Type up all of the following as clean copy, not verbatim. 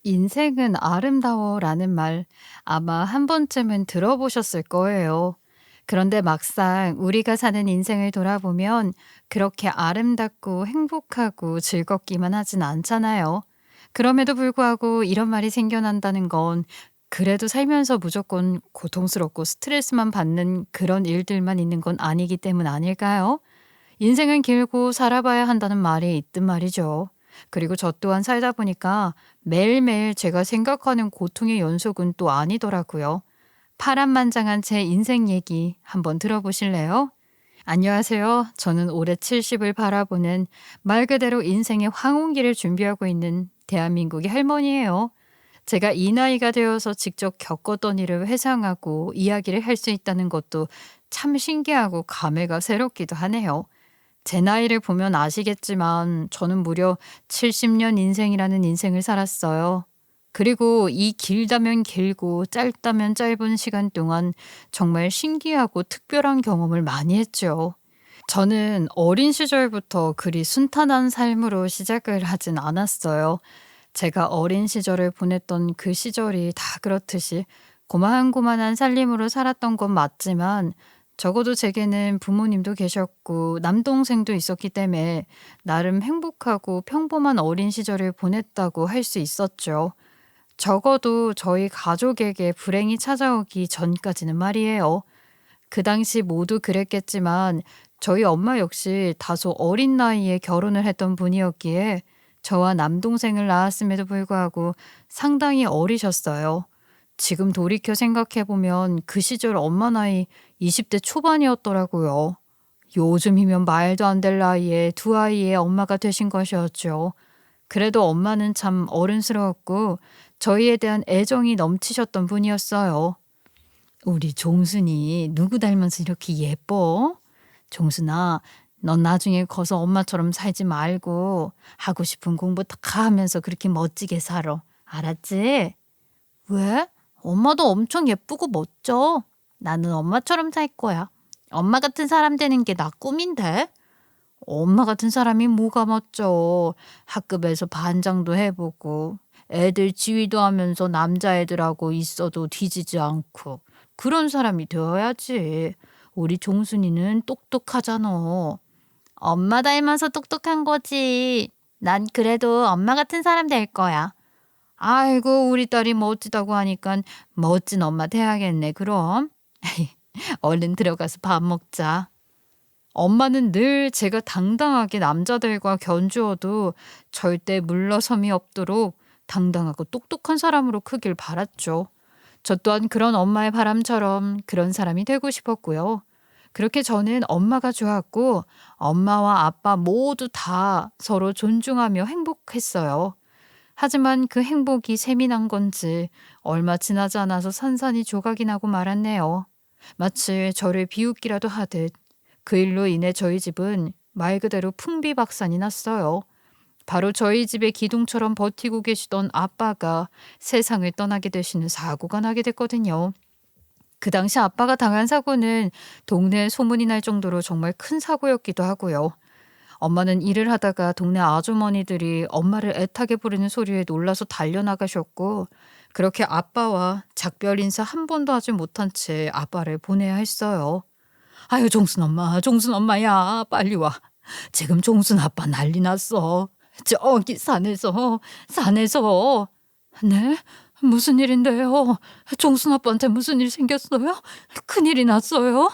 인생은 아름다워라는 말 아마 한 번쯤은 들어보셨을 거예요. 그런데 막상 우리가 사는 인생을 돌아보면 그렇게 아름답고 행복하고 즐겁기만 하진 않잖아요. 그럼에도 불구하고 이런 말이 생겨난다는 건 그래도 살면서 무조건 고통스럽고 스트레스만 받는 그런 일들만 있는 건 아니기 때문 아닐까요? 인생은 길고 살아봐야 한다는 말이 있단 말이죠. 그리고 저 또한 살다 보니까 매일매일 제가 생각하는 고통의 연속은 또 아니더라고요. 파란만장한 제 인생 얘기 한번 들어보실래요? 안녕하세요. 저는 올해 70을 바라보는 말 그대로 인생의 황혼기를 준비하고 있는 대한민국의 할머니예요. 제가 이 나이가 되어서 직접 겪었던 일을 회상하고 이야기를 할 수 있다는 것도 참 신기하고 감회가 새롭기도 하네요. 제 나이를 보면 아시겠지만 저는 무려 70년 인생이라는 인생을 살았어요. 그리고 이 길다면 길고 짧다면 짧은 시간 동안 정말 신기하고 특별한 경험을 많이 했죠. 저는 어린 시절부터 그리 순탄한 삶으로 시작을 하진 않았어요. 제가 어린 시절을 보냈던 그 시절이 다 그렇듯이 고만고만한 살림으로 살았던 건 맞지만 적어도 제게는 부모님도 계셨고 남동생도 있었기 때문에 나름 행복하고 평범한 어린 시절을 보냈다고 할 수 있었죠. 적어도 저희 가족에게 불행이 찾아오기 전까지는 말이에요. 그 당시 모두 그랬겠지만 저희 엄마 역시 다소 어린 나이에 결혼을 했던 분이었기에 저와 남동생을 낳았음에도 불구하고 상당히 어리셨어요. 지금 돌이켜 생각해 보면 그 시절 엄마 나이 20대 초반이었더라고요. 요즘이면 말도 안 될 나이에 두 아이의 엄마가 되신 것이었죠. 그래도 엄마는 참 어른스러웠고 저희에 대한 애정이 넘치셨던 분이었어요. 우리 종순이 누구 닮아서 이렇게 예뻐? 종순아, 넌 나중에 커서 엄마처럼 살지 말고 하고 싶은 공부 다 하면서 그렇게 멋지게 살아. 알았지? 왜? 엄마도 엄청 예쁘고 멋져. 나는 엄마처럼 살 거야. 엄마 같은 사람 되는 게 나 꿈인데. 엄마 같은 사람이 뭐가 멋져. 학급에서 반장도 해보고 애들 지휘도 하면서 남자애들하고 있어도 뒤지지 않고 그런 사람이 되어야지. 우리 종순이는 똑똑하잖아. 엄마 닮아서 똑똑한 거지. 난 그래도 엄마 같은 사람 될 거야. 아이고, 우리 딸이 멋지다고 하니까 멋진 엄마 돼야겠네, 그럼. 얼른 들어가서 밥 먹자. 엄마는 늘 제가 당당하게 남자들과 견주어도 절대 물러섬이 없도록 당당하고 똑똑한 사람으로 크길 바랐죠. 저 또한 그런 엄마의 바람처럼 그런 사람이 되고 싶었고요. 그렇게 저는 엄마가 좋았고 엄마와 아빠 모두 다 서로 존중하며 행복했어요. 하지만 그 행복이 셈이 난 건지 얼마 지나지 않아서 산산이 조각이 나고 말았네요. 마치 저를 비웃기라도 하듯 그 일로 인해 저희 집은 말 그대로 풍비박산이 났어요. 바로 저희 집의 기둥처럼 버티고 계시던 아빠가 세상을 떠나게 되시는 사고가 나게 됐거든요. 그 당시 아빠가 당한 사고는 동네에 소문이 날 정도로 정말 큰 사고였기도 하고요. 엄마는 일을 하다가 동네 아주머니들이 엄마를 애타게 부르는 소리에 놀라서 달려나가셨고 그렇게 아빠와 작별 인사 한 번도 하지 못한 채 아빠를 보내야 했어요. 아유, 종순 엄마, 종순 엄마야, 빨리 와. 지금 종순 아빠 난리 났어. 저기 산에서. 네? 무슨 일인데요? 종순 아빠한테 무슨 일 생겼어요? 큰일이 났어요?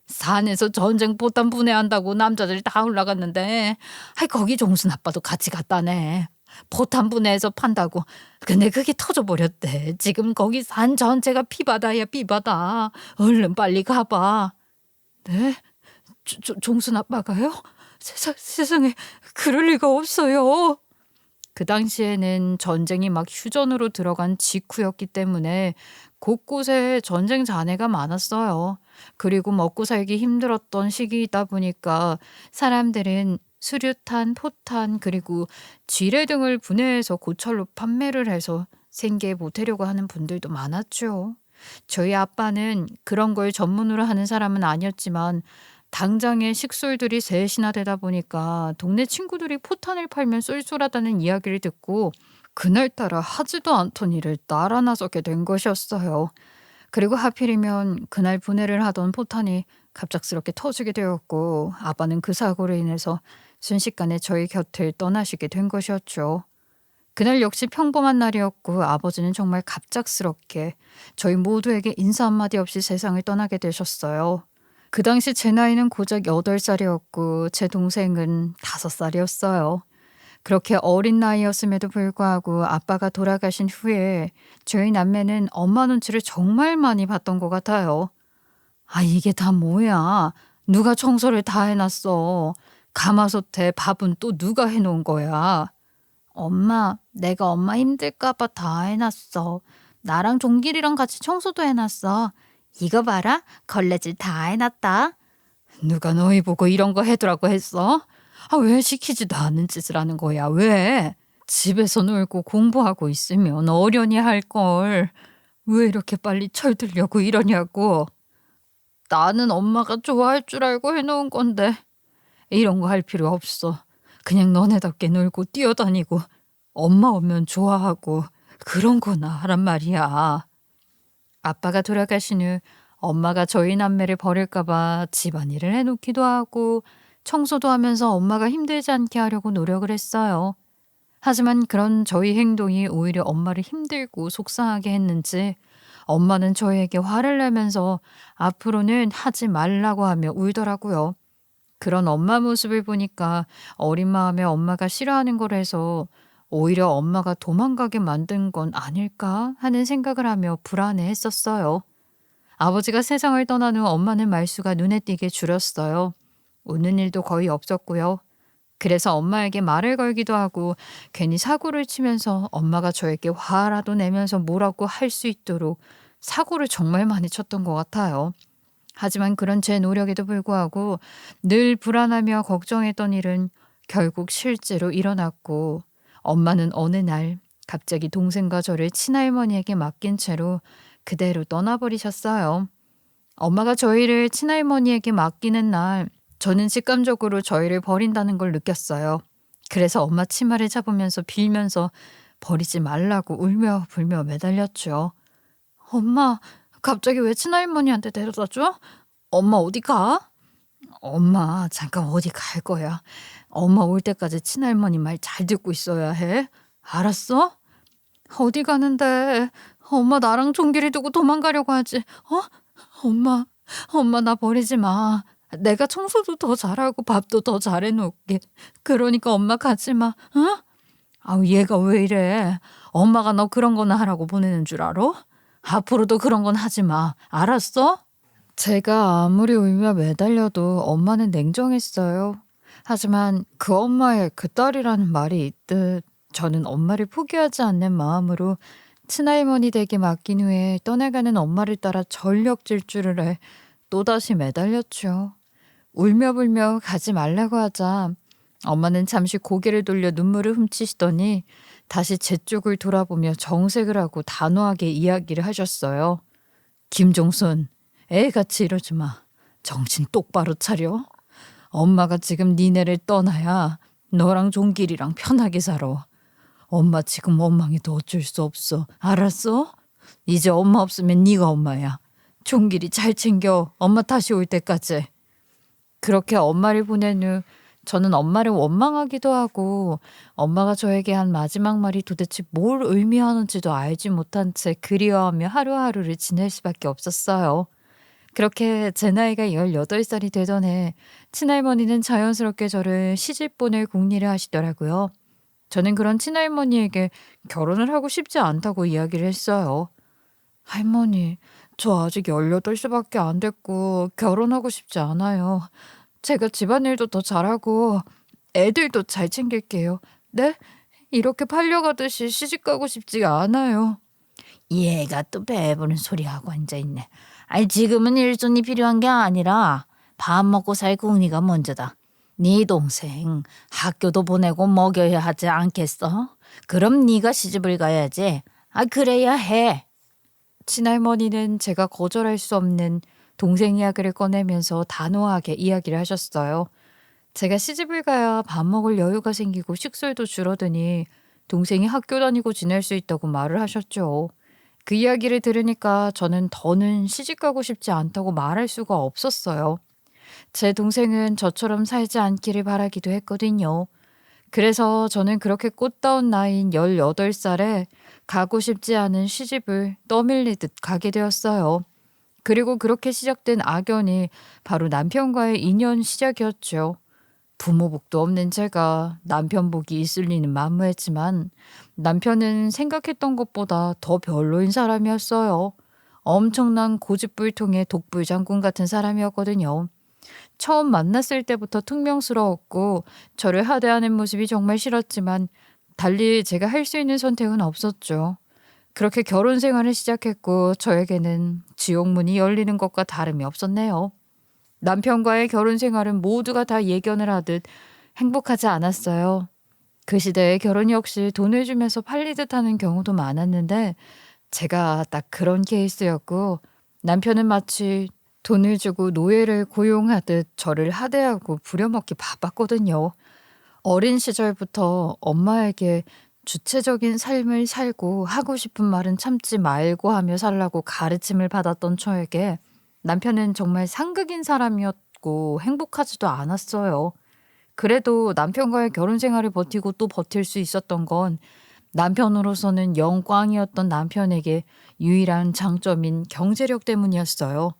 산에서 전쟁 포탄 분해한다고 남자들이 다 올라갔는데, 아이, 거기 종순 아빠도 같이 갔다네. 포탄 분해해서 판다고. 근데 그게 터져버렸대. 지금 거기 산 전체가 피바다야, 피바다. 얼른 빨리 가봐. 네? 종순 아빠가요? 세상에 그럴 리가 없어요. 그 당시에는 전쟁이 막 휴전으로 들어간 직후였기 때문에 곳곳에 전쟁 잔해가 많았어요. 그리고 먹고 살기 힘들었던 시기이다 보니까 사람들은 수류탄, 포탄, 그리고 지뢰 등을 분해해서 고철로 판매를 해서 생계 보태려고 하는 분들도 많았죠. 저희 아빠는 그런 걸 전문으로 하는 사람은 아니었지만 당장에 식솔들이 셋이나 되다 보니까 동네 친구들이 포탄을 팔면 쏠쏠하다는 이야기를 듣고 그날따라 하지도 않던 일을 따라 나서게 된 것이었어요. 그리고 하필이면 그날 분해를 하던 포탄이 갑작스럽게 터지게 되었고 아빠는 그 사고로 인해서 순식간에 저희 곁을 떠나시게 된 것이었죠. 그날 역시 평범한 날이었고 아버지는 정말 갑작스럽게 저희 모두에게 인사 한마디 없이 세상을 떠나게 되셨어요. 그 당시 제 나이는 고작 8살이었고 제 동생은 5살이었어요. 그렇게 어린 나이였음에도 불구하고 아빠가 돌아가신 후에 저희 남매는 엄마 눈치를 정말 많이 봤던 것 같아요. 아, 이게 다 뭐야? 누가 청소를 다 해놨어? 가마솥에 밥은 또 누가 해놓은 거야? 엄마, 내가 엄마 힘들까봐 다 해놨어. 나랑 종길이랑 같이 청소도 해놨어. 이거 봐라, 걸레질 다 해놨다. 누가 너희 보고 이런 거 해두라고 했어? 아, 왜 시키지도 않은 짓을 하는 거야? 왜? 집에서 놀고 공부하고 있으면 어련히 할 걸. 왜 이렇게 빨리 철들려고 이러냐고. 나는 엄마가 좋아할 줄 알고 해놓은 건데 이런 거 할 필요 없어. 그냥 너네답게 놀고 뛰어다니고 엄마 오면 좋아하고 그런 거나 하란 말이야. 아빠가 돌아가신 후 엄마가 저희 남매를 버릴까 봐 집안일을 해놓기도 하고 청소도 하면서 엄마가 힘들지 않게 하려고 노력을 했어요. 하지만 그런 저희 행동이 오히려 엄마를 힘들고 속상하게 했는지 엄마는 저희에게 화를 내면서 앞으로는 하지 말라고 하며 울더라고요. 그런 엄마 모습을 보니까 어린 마음에 엄마가 싫어하는 걸 해서 오히려 엄마가 도망가게 만든 건 아닐까 하는 생각을 하며 불안해했었어요. 아버지가 세상을 떠난 후 엄마는 말수가 눈에 띄게 줄었어요. 웃는 일도 거의 없었고요. 그래서 엄마에게 말을 걸기도 하고 괜히 사고를 치면서 엄마가 저에게 화라도 내면서 뭐라고 할 수 있도록 사고를 정말 많이 쳤던 것 같아요. 하지만 그런 제 노력에도 불구하고 늘 불안하며 걱정했던 일은 결국 실제로 일어났고 엄마는 어느 날 갑자기 동생과 저를 친할머니에게 맡긴 채로 그대로 떠나버리셨어요. 엄마가 저희를 친할머니에게 맡기는 날 저는 직감적으로 저희를 버린다는 걸 느꼈어요. 그래서 엄마 치마를 잡으면서 빌면서 버리지 말라고 울며 불며 매달렸죠. 엄마, 갑자기 왜 친할머니한테 데려다 줘? 엄마 어디 가? 엄마 잠깐 어디 갈 거야. 엄마 올 때까지 친할머니 말 잘 듣고 있어야 해. 알았어? 어디 가는데? 엄마 나랑 종길이 두고 도망가려고 하지. 어? 엄마 나 버리지 마. 내가 청소도 더 잘하고 밥도 더 잘해놓을게. 그러니까 엄마 가지 마. 어? 아우 얘가 왜 이래. 엄마가 너 그런 거나 하라고 보내는 줄 알아? 앞으로도 그런 건 하지 마. 알았어? 제가 아무리 울며 매달려도 엄마는 냉정했어요. 하지만 그 엄마의 그 딸이라는 말이 있듯 저는 엄마를 포기하지 않는 마음으로 친할머니 댁에 맡긴 후에 떠나가는 엄마를 따라 전력 질주를 해 또다시 매달렸죠. 울며 불며 가지 말라고 하자 엄마는 잠시 고개를 돌려 눈물을 훔치시더니 다시 제 쪽을 돌아보며 정색을 하고 단호하게 이야기를 하셨어요. 김종순, 애같이 이러지 마. 정신 똑바로 차려. 엄마가 지금 니네를 떠나야 너랑 종길이랑 편하게 살아. 엄마 지금 원망해도 어쩔 수 없어. 알았어? 이제 엄마 없으면 네가 엄마야. 종길이 잘 챙겨. 엄마 다시 올 때까지. 그렇게 엄마를 보낸 후 저는 엄마를 원망하기도 하고 엄마가 저에게 한 마지막 말이 도대체 뭘 의미하는지도 알지 못한 채 그리워하며 하루하루를 지낼 수밖에 없었어요. 그렇게 제 나이가 18살이 되던 해 친할머니는 자연스럽게 저를 시집 보낼 궁리를 하시더라고요. 저는 그런 친할머니에게 결혼을 하고 싶지 않다고 이야기를 했어요. 할머니, 저 아직 18살밖에 안 됐고 결혼하고 싶지 않아요. 제가 집안일도 더 잘하고 애들도 잘 챙길게요. 네? 이렇게 팔려가듯이 시집가고 싶지가 않아요. 얘가 또 배부른 소리하고 앉아있네. 아니 지금은 일손이 필요한 게 아니라 밥 먹고 살 궁리가 먼저다. 네 동생 학교도 보내고 먹여야 하지 않겠어? 그럼 네가 시집을 가야지. 아 그래야 해. 친할머니는 제가 거절할 수 없는 동생 이야기를 꺼내면서 단호하게 이야기를 하셨어요. 제가 시집을 가야 밥 먹을 여유가 생기고 식솔도 줄어드니 동생이 학교 다니고 지낼 수 있다고 말을 하셨죠. 그 이야기를 들으니까 저는 더는 시집가고 싶지 않다고 말할 수가 없었어요. 제 동생은 저처럼 살지 않기를 바라기도 했거든요. 그래서 저는 그렇게 꽃다운 나이인 18살에 가고 싶지 않은 시집을 떠밀리듯 가게 되었어요. 그리고 그렇게 시작된 악연이 바로 남편과의 인연 시작이었죠. 부모복도 없는 제가 남편 복이 있을 리는 만무했지만 남편은 생각했던 것보다 더 별로인 사람이었어요. 엄청난 고집불통의 독불장군 같은 사람이었거든요. 처음 만났을 때부터 퉁명스러웠고 저를 하대하는 모습이 정말 싫었지만 달리 제가 할 수 있는 선택은 없었죠. 그렇게 결혼 생활을 시작했고 저에게는 지옥문이 열리는 것과 다름이 없었네요. 남편과의 결혼 생활은 모두가 다 예견을 하듯 행복하지 않았어요. 그 시대의 결혼 역시 돈을 주면서 팔리듯 하는 경우도 많았는데 제가 딱 그런 케이스였고 남편은 마치 돈을 주고 노예를 고용하듯 저를 하대하고 부려먹기 바빴거든요. 어린 시절부터 엄마에게 주체적인 삶을 살고 하고 싶은 말은 참지 말고 하며 살라고 가르침을 받았던 저에게 남편은 정말 상극인 사람이었고 행복하지도 않았어요. 그래도 남편과의 결혼 생활을 버티고 또 버틸 수 있었던 건 남편으로서는 영광이었던 남편에게 유일한 장점인 경제력 때문이었어요.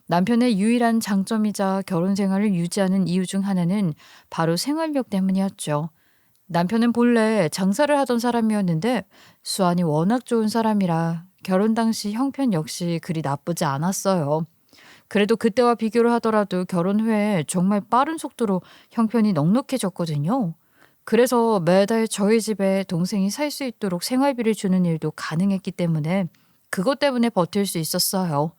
남편의 유일한 장점이자 결혼 생활을 유지하는 이유 중 하나는 바로 생활력 때문이었죠. 남편은 본래 장사를 하던 사람이었는데 수완이 워낙 좋은 사람이라 결혼 당시 형편 역시 그리 나쁘지 않았어요. 그래도 그때와 비교를 하더라도 결혼 후에 정말 빠른 속도로 형편이 넉넉해졌거든요. 그래서 매달 저희 집에 동생이 살 수 있도록 생활비를 주는 일도 가능했기 때문에 그것 때문에 버틸 수 있었어요.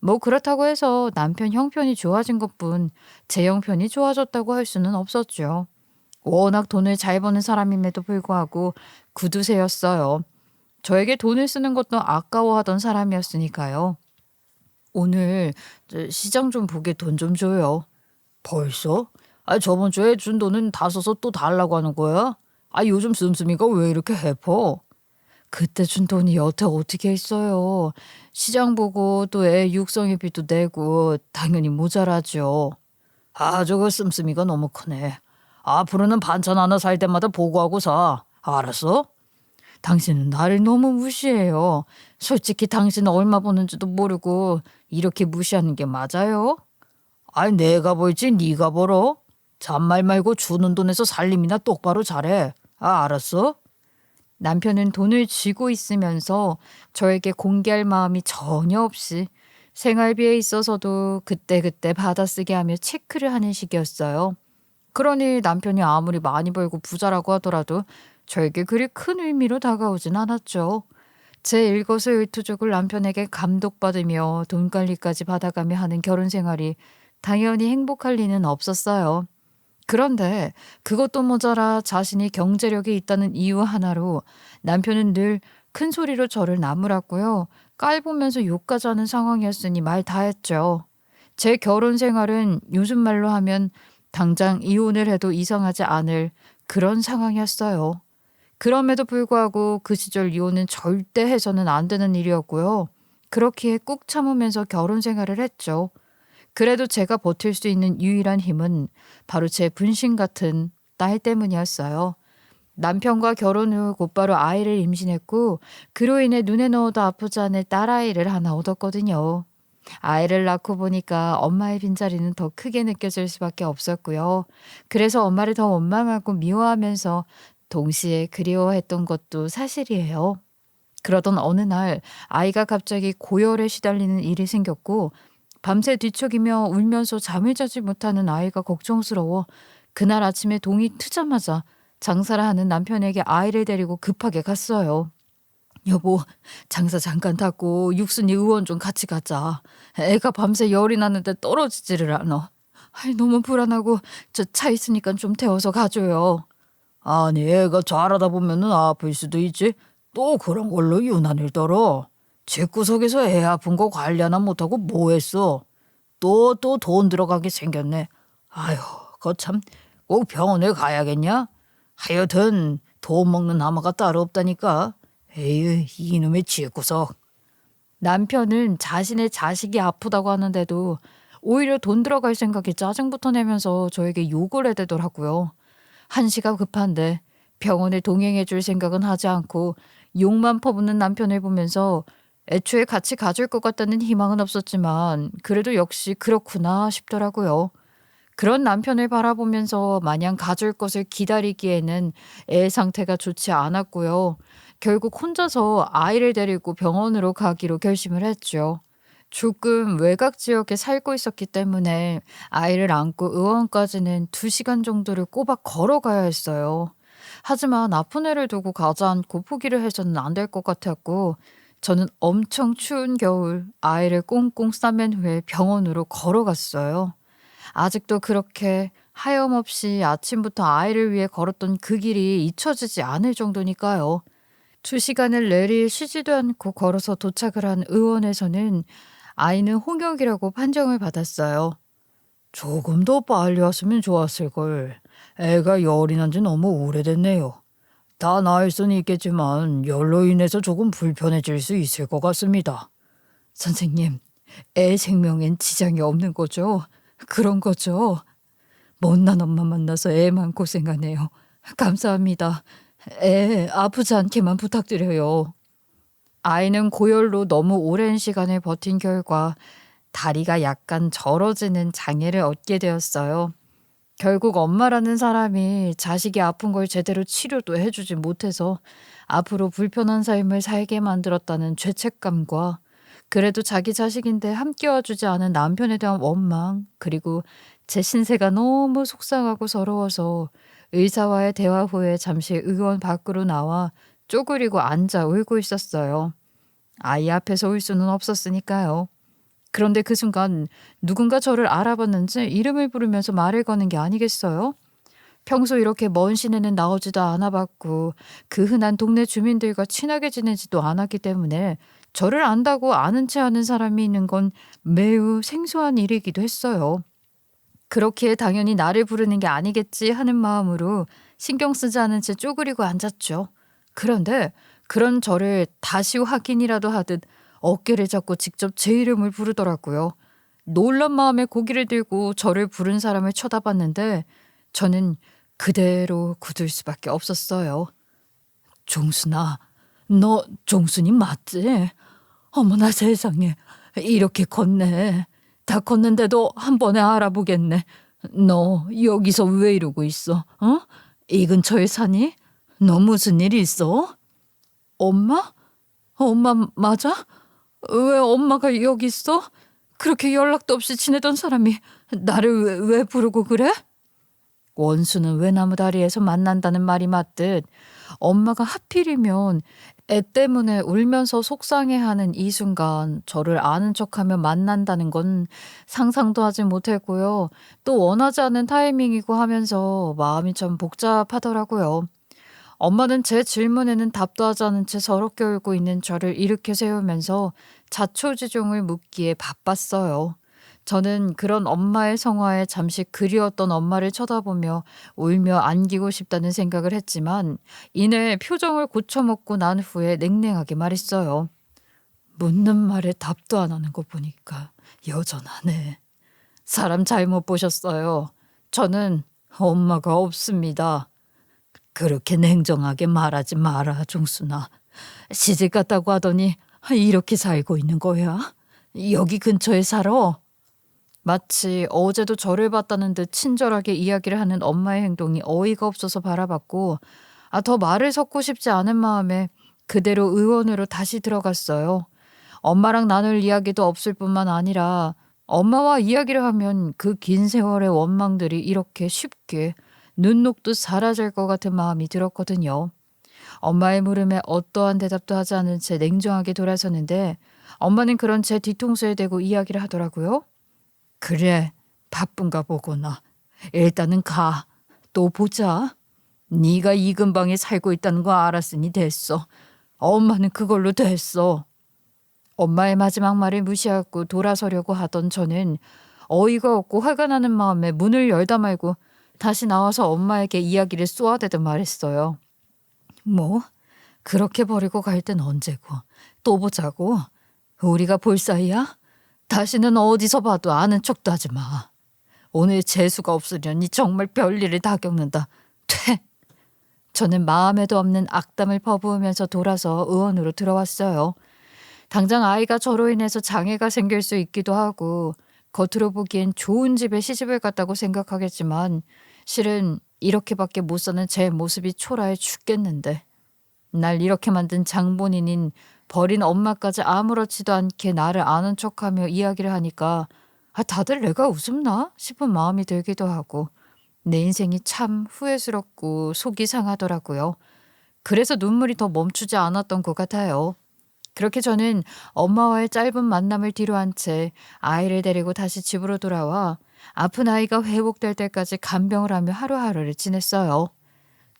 뭐 그렇다고 해서 남편 형편이 좋아진 것뿐 제 형편이 좋아졌다고 할 수는 없었죠. 워낙 돈을 잘 버는 사람임에도 불구하고 구두쇠였어요. 저에게 돈을 쓰는 것도 아까워하던 사람이었으니까요. 오늘 시장 좀 보게 돈 좀 줘요. 벌써? 저번 주에 준 돈은 다 써서 또 달라고 하는 거야? 요즘 씀씀이가 왜 이렇게 해퍼? 그때 준 돈이 여태 어떻게 있어요. 시장 보고 또 애 육성회비도 내고 당연히 모자라죠. 저거 씀씀이가 너무 크네. 앞으로는 반찬 하나 살 때마다 보고하고 사. 알았어? 당신은 나를 너무 무시해요. 솔직히 당신 얼마 버는지도 모르고 이렇게 무시하는 게 맞아요? 내가 벌지 네가 벌어? 잔말 말고 주는 돈에서 살림이나 똑바로 잘해. 알았어? 남편은 돈을 쥐고 있으면서 저에게 공개할 마음이 전혀 없이 생활비에 있어서도 그때그때 받아쓰게 하며 체크를 하는 식이었어요. 그러니 남편이 아무리 많이 벌고 부자라고 하더라도 저에게 그리 큰 의미로 다가오진 않았죠. 제 일거수일투족을 남편에게 감독받으며 돈 관리까지 받아가며 하는 결혼 생활이 당연히 행복할 리는 없었어요. 그런데 그것도 모자라 자신이 경제력이 있다는 이유 하나로 남편은 늘 큰 소리로 저를 나무랐고요. 깔보면서 욕까지 하는 상황이었으니 말 다 했죠. 제 결혼 생활은 요즘 말로 하면 당장 이혼을 해도 이상하지 않을 그런 상황이었어요. 그럼에도 불구하고 그 시절 이혼은 절대 해서는 안 되는 일이었고요. 그렇기에 꾹 참으면서 결혼 생활을 했죠. 그래도 제가 버틸 수 있는 유일한 힘은 바로 제 분신 같은 딸 때문이었어요. 남편과 결혼 후 곧바로 아이를 임신했고 그로 인해 눈에 넣어도 아프지 않을 딸아이를 하나 얻었거든요. 아이를 낳고 보니까 엄마의 빈자리는 더 크게 느껴질 수밖에 없었고요. 그래서 엄마를 더 원망하고 미워하면서 동시에 그리워했던 것도 사실이에요. 그러던 어느 날 아이가 갑자기 고열에 시달리는 일이 생겼고 밤새 뒤척이며 울면서 잠을 자지 못하는 아이가 걱정스러워 그날 아침에 동이 트자마자 장사를 하는 남편에게 아이를 데리고 급하게 갔어요. 여보, 장사 잠깐 탔고 육순이 의원 좀 같이 가자. 애가 밤새 열이 나는데 떨어지지를 않아. 너무 불안하고 저 차 있으니까 좀 태워서 가줘요. 애가 잘하다 보면은 아플 수도 있지. 또 그런 걸로 유난을 떨어. 집구석에서 애 아픈 거 관리 하나 못하고 뭐 했어? 또 돈 들어가게 생겼네. 거참 꼭 병원에 가야겠냐? 하여튼 돈 먹는 아마가 따로 없다니까. 에휴, 이놈의 쥐구석. 남편은 자신의 자식이 아프다고 하는데도 오히려 돈 들어갈 생각에 짜증부터 내면서 저에게 욕을 해대더라고요. 한시가 급한데 병원에 동행해 줄 생각은 하지 않고 욕만 퍼붓는 남편을 보면서 애초에 같이 가줄 것 같다는 희망은 없었지만 그래도 역시 그렇구나 싶더라고요. 그런 남편을 바라보면서 마냥 가줄 것을 기다리기에는 애 상태가 좋지 않았고요. 결국 혼자서 아이를 데리고 병원으로 가기로 결심을 했죠. 조금 외곽 지역에 살고 있었기 때문에 아이를 안고 의원까지는 2시간 정도를 꼬박 걸어가야 했어요. 하지만 아픈 애를 두고 가지 않고 포기를 해서는 안 될 것 같았고, 저는 엄청 추운 겨울 아이를 꽁꽁 싸맨 후에 병원으로 걸어갔어요. 아직도 그렇게 하염없이 아침부터 아이를 위해 걸었던 그 길이 잊혀지지 않을 정도니까요. 2시간을 내리 쉬지도 않고 걸어서 도착을 한 의원에서는 아이는 홍역이라고 판정을 받았어요. 조금 더 빨리 왔으면 좋았을걸. 애가 열이 난 지 너무 오래됐네요. 다 나을 수는 있겠지만 열로 인해서 조금 불편해질 수 있을 것 같습니다. 선생님, 애 생명엔 지장이 없는 거죠? 그런 거죠? 못난 엄마 만나서 애만 고생하네요. 감사합니다. 애 아프지 않게만 부탁드려요. 아이는 고열로 너무 오랜 시간을 버틴 결과 다리가 약간 절어지는 장애를 얻게 되었어요. 결국 엄마라는 사람이 자식이 아픈 걸 제대로 치료도 해주지 못해서 앞으로 불편한 삶을 살게 만들었다는 죄책감과 그래도 자기 자식인데 함께 와주지 않은 남편에 대한 원망, 그리고 제 신세가 너무 속상하고 서러워서 의사와의 대화 후에 잠시 의원 밖으로 나와 쪼그리고 앉아 울고 있었어요. 아이 앞에서 울 수는 없었으니까요. 그런데 그 순간 누군가 저를 알아봤는지 이름을 부르면서 말을 거는 게 아니겠어요? 평소 이렇게 먼 시내는 나오지도 않아봤고 그 흔한 동네 주민들과 친하게 지내지도 않았기 때문에 저를 안다고 아는 체 하는 사람이 있는 건 매우 생소한 일이기도 했어요. 그렇기에 당연히 나를 부르는 게 아니겠지 하는 마음으로 신경 쓰지 않은 채 쪼그리고 앉았죠. 그런데 그런 저를 다시 확인이라도 하듯 어깨를 잡고 직접 제 이름을 부르더라고요. 놀란 마음에 고개를 들고 저를 부른 사람을 쳐다봤는데 저는 그대로 굳을 수밖에 없었어요. 종순아, 너 종순이 맞지? 어머나 세상에, 이렇게 컸네. 다 컸는데도 한 번에 알아보겠네. 너 여기서 왜 이러고 있어? 어? 이 근처에 사니? 너 무슨 일 있어? 엄마? 엄마 맞아? 왜 엄마가 여기 있어? 그렇게 연락도 없이 지내던 사람이 나를 왜 부르고 그래? 원수는 외나무 다리에서 만난다는 말이 맞듯 엄마가 하필이면 애 때문에 울면서 속상해하는 이 순간 저를 아는 척하며 만난다는 건 상상도 하지 못했고요. 또 원하지 않는 타이밍이고 하면서 마음이 참 복잡하더라고요. 엄마는 제 질문에는 답도 하지 않은 채 서럽게 울고 있는 저를 일으켜 세우면서 자초지종을 묻기에 바빴어요. 저는 그런 엄마의 성화에 잠시 그리웠던 엄마를 쳐다보며 울며 안기고 싶다는 생각을 했지만 이내 표정을 고쳐먹고 난 후에 냉랭하게 말했어요. 묻는 말에 답도 안 하는 거 보니까 여전하네. 사람 잘못 보셨어요. 저는 엄마가 없습니다. 그렇게 냉정하게 말하지 마라, 종순아. 시집 갔다고 하더니 이렇게 살고 있는 거야? 여기 근처에 살아? 마치 어제도 저를 봤다는 듯 친절하게 이야기를 하는 엄마의 행동이 어이가 없어서 바라봤고 더 말을 섞고 싶지 않은 마음에 그대로 의원으로 다시 들어갔어요. 엄마랑 나눌 이야기도 없을 뿐만 아니라 엄마와 이야기를 하면 그 긴 세월의 원망들이 이렇게 쉽게 눈 녹듯 사라질 것 같은 마음이 들었거든요. 엄마의 물음에 어떠한 대답도 하지 않은 채 냉정하게 돌아섰는데 엄마는 그런 제 뒤통수에 대고 이야기를 하더라고요. 그래, 바쁜가 보구나. 일단은 가. 또 보자. 네가 이 근방에 살고 있다는 거 알았으니 됐어. 엄마는 그걸로 됐어. 엄마의 마지막 말을 무시하고 돌아서려고 하던 저는 어이가 없고 화가 나는 마음에 문을 열다 말고 다시 나와서 엄마에게 이야기를 쏘아대듯 말했어요. 뭐? 그렇게 버리고 갈 땐 언제고? 또 보자고? 우리가 볼 사이야? 다시는 어디서 봐도 아는 척도 하지 마. 오늘 재수가 없으려니 정말 별일을 다 겪는다. 퇴! 저는 마음에도 없는 악담을 퍼부으면서 돌아서 의원으로 들어왔어요. 당장 아이가 저로 인해서 장애가 생길 수 있기도 하고 겉으로 보기엔 좋은 집에 시집을 갔다고 생각하겠지만 실은 이렇게밖에 못 사는 제 모습이 초라해 죽겠는데 날 이렇게 만든 장본인인 버린 엄마까지 아무렇지도 않게 나를 아는 척하며 이야기를 하니까 다들 내가 웃음나 싶은 마음이 들기도 하고 내 인생이 참 후회스럽고 속이 상하더라고요. 그래서 눈물이 더 멈추지 않았던 것 같아요. 그렇게 저는 엄마와의 짧은 만남을 뒤로한 채 아이를 데리고 다시 집으로 돌아와 아픈 아이가 회복될 때까지 간병을 하며 하루하루를 지냈어요.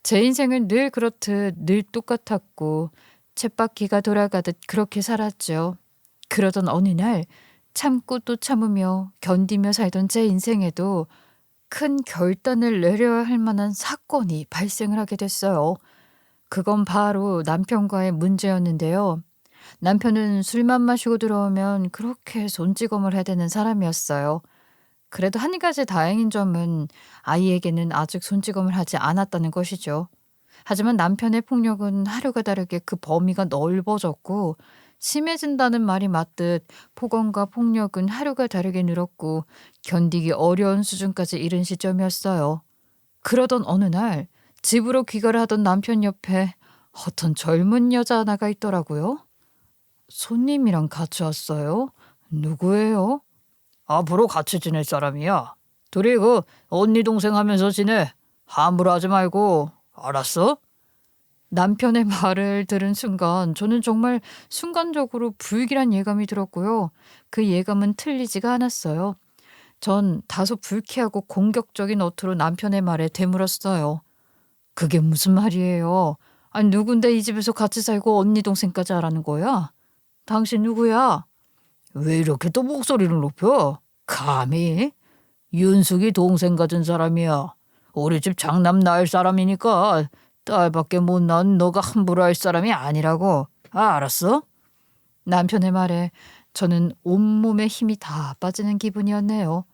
제 인생은 늘 그렇듯 늘 똑같았고 쳇바퀴가 돌아가듯 그렇게 살았죠. 그러던 어느 날 참고 또 참으며 견디며 살던 제 인생에도 큰 결단을 내려야 할 만한 사건이 발생을 하게 됐어요. 그건 바로 남편과의 문제였는데요. 남편은 술만 마시고 들어오면 그렇게 손찌검을 해대는 사람이었어요. 그래도 한 가지 다행인 점은 아이에게는 아직 손찌검을 하지 않았다는 것이죠. 하지만 남편의 폭력은 하루가 다르게 그 범위가 넓어졌고 심해진다는 말이 맞듯 폭언과 폭력은 하루가 다르게 늘었고 견디기 어려운 수준까지 이른 시점이었어요. 그러던 어느 날 집으로 귀가를 하던 남편 옆에 어떤 젊은 여자 하나가 있더라고요. 손님이랑 같이 왔어요? 누구예요? 앞으로 같이 지낼 사람이야. 둘이 그 언니 동생 하면서 지내. 함부로 하지 말고. 알았어? 남편의 말을 들은 순간 저는 정말 순간적으로 불길한 예감이 들었고요. 그 예감은 틀리지가 않았어요. 전 다소 불쾌하고 공격적인 어투로 남편의 말에 되물었어요. 그게 무슨 말이에요? 아니 누군데 이 집에서 같이 살고 언니 동생까지 하라는 거야? 당신 누구야? 왜 이렇게 또 목소리를 높여? 감히? 윤숙이 동생 같은 사람이야. 우리 집 장남 낳을 사람이니까 딸밖에 못 낳은 너가 함부로 할 사람이 아니라고. 알았어? 남편의 말에 저는 온몸에 힘이 다 빠지는 기분이었네요.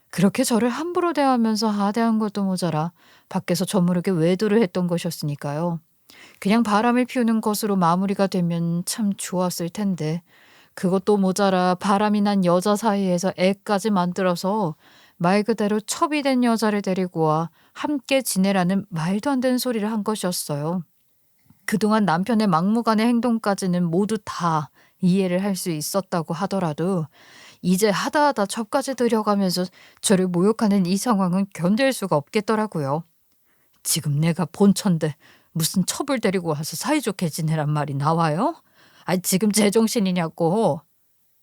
그렇게 저를 함부로 대하면서 하대한 것도 모자라 밖에서 저 모르게 외도를 했던 것이었으니까요. 그냥 바람을 피우는 것으로 마무리가 되면 참 좋았을 텐데 그것도 모자라 바람이 난 여자 사이에서 애까지 만들어서 말 그대로 첩이 된 여자를 데리고 와 함께 지내라는 말도 안 되는 소리를 한 것이었어요. 그동안 남편의 막무가내 행동까지는 모두 다 이해를 할 수 있었다고 하더라도 이제 하다하다 첩까지 들여가면서 저를 모욕하는 이 상황은 견딜 수가 없겠더라고요. 지금 내가 본처인데 무슨 첩을 데리고 와서 사이좋게 지내란 말이 나와요? 지금 제정신이냐고.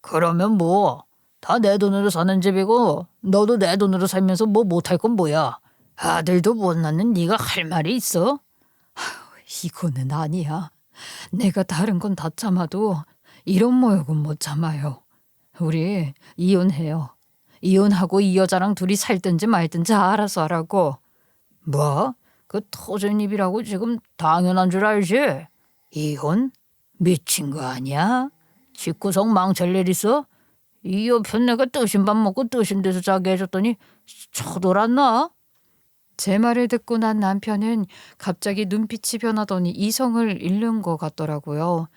그러면 뭐 다 내 돈으로 사는 집이고 너도 내 돈으로 살면서 뭐 못할 건 뭐야. 아들도 못 낳는 네가 할 말이 있어? 이거는 아니야. 내가 다른 건 다 참아도 이런 모욕은 못 참아요. 우리 이혼해요. 이혼하고 이 여자랑 둘이 살든지 말든지 알아서 하라고. 뭐? 그 터진 입이라고 지금 당연한 줄 알지? 이혼? 미친 거 아니야? 집구석 망칠 일 있어? 이 옆엔 내가 뜨신 밥 먹고 뜨신 데서 자게 해줬더니 쳐돌았나? 제 말을 듣고 난 남편은 갑자기 눈빛이 변하더니 이성을 잃는 것 같더라고요.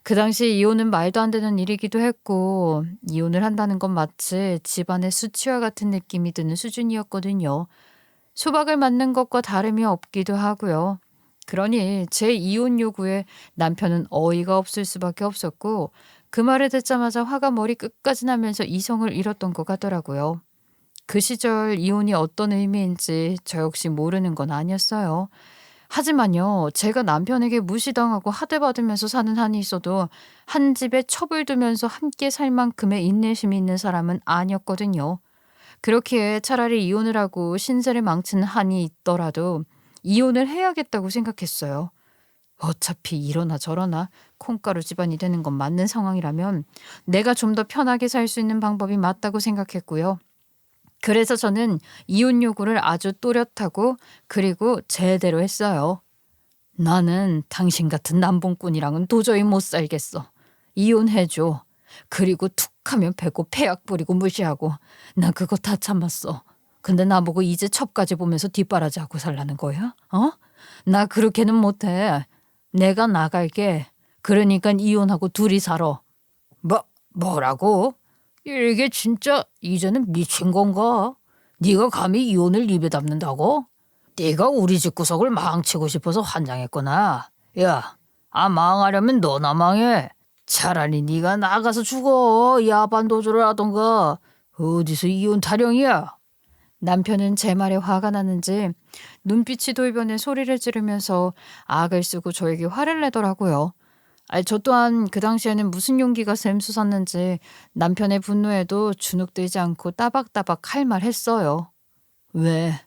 그 당시 이혼은 말도 안 되는 일이기도 했고 이혼을 한다는 건 마치 집안의 수치와 같은 느낌이 드는 수준이었거든요. 수박을 맞는 것과 다름이 없기도 하고요. 그러니 제 이혼 요구에 남편은 어이가 없을 수밖에 없었고 그 말을 듣자마자 화가 머리 끝까지 나면서 이성을 잃었던 것 같더라고요. 그 시절 이혼이 어떤 의미인지 저 역시 모르는 건 아니었어요. 하지만요, 제가 남편에게 무시당하고 하대받으면서 사는 한이 있어도 한 집에 첩을 두면서 함께 살 만큼의 인내심이 있는 사람은 아니었거든요. 그렇기에 차라리 이혼을 하고 신세를 망치는 한이 있더라도 이혼을 해야겠다고 생각했어요. 어차피 이러나 저러나 콩가루 집안이 되는 건 맞는 상황이라면 내가 좀 더 편하게 살 수 있는 방법이 맞다고 생각했고요. 그래서 저는 이혼 요구를 아주 또렷하고 그리고 제대로 했어요. 나는 당신 같은 남봉꾼이랑은 도저히 못 살겠어. 이혼해줘. 그리고 툭 하면 패고 폐약 뿌리고 무시하고. 나 그거 다 참았어. 근데 나보고 이제 첩까지 보면서 뒷바라지하고 살라는 거야? 어? 나 그렇게는 못해. 내가 나갈게. 그러니까 이혼하고 둘이 살아. 뭐라고? 이게 진짜 이제는 미친 건가? 네가 감히 이혼을 입에 담는다고? 네가 우리 집 구석을 망치고 싶어서 환장했구나. 야, 망하려면 너나 망해. 차라리 네가 나가서 죽어. 야반 도주를 하던가. 어디서 이혼 타령이야? 남편은 제 말에 화가 나는지 눈빛이 돌변해 소리를 지르면서 악을 쓰고 저에게 화를 내더라고요. 저 또한 그 당시에는 무슨 용기가 샘솟았는지 남편의 분노에도 주눅들지 않고 따박따박 할 말 했어요. 왜?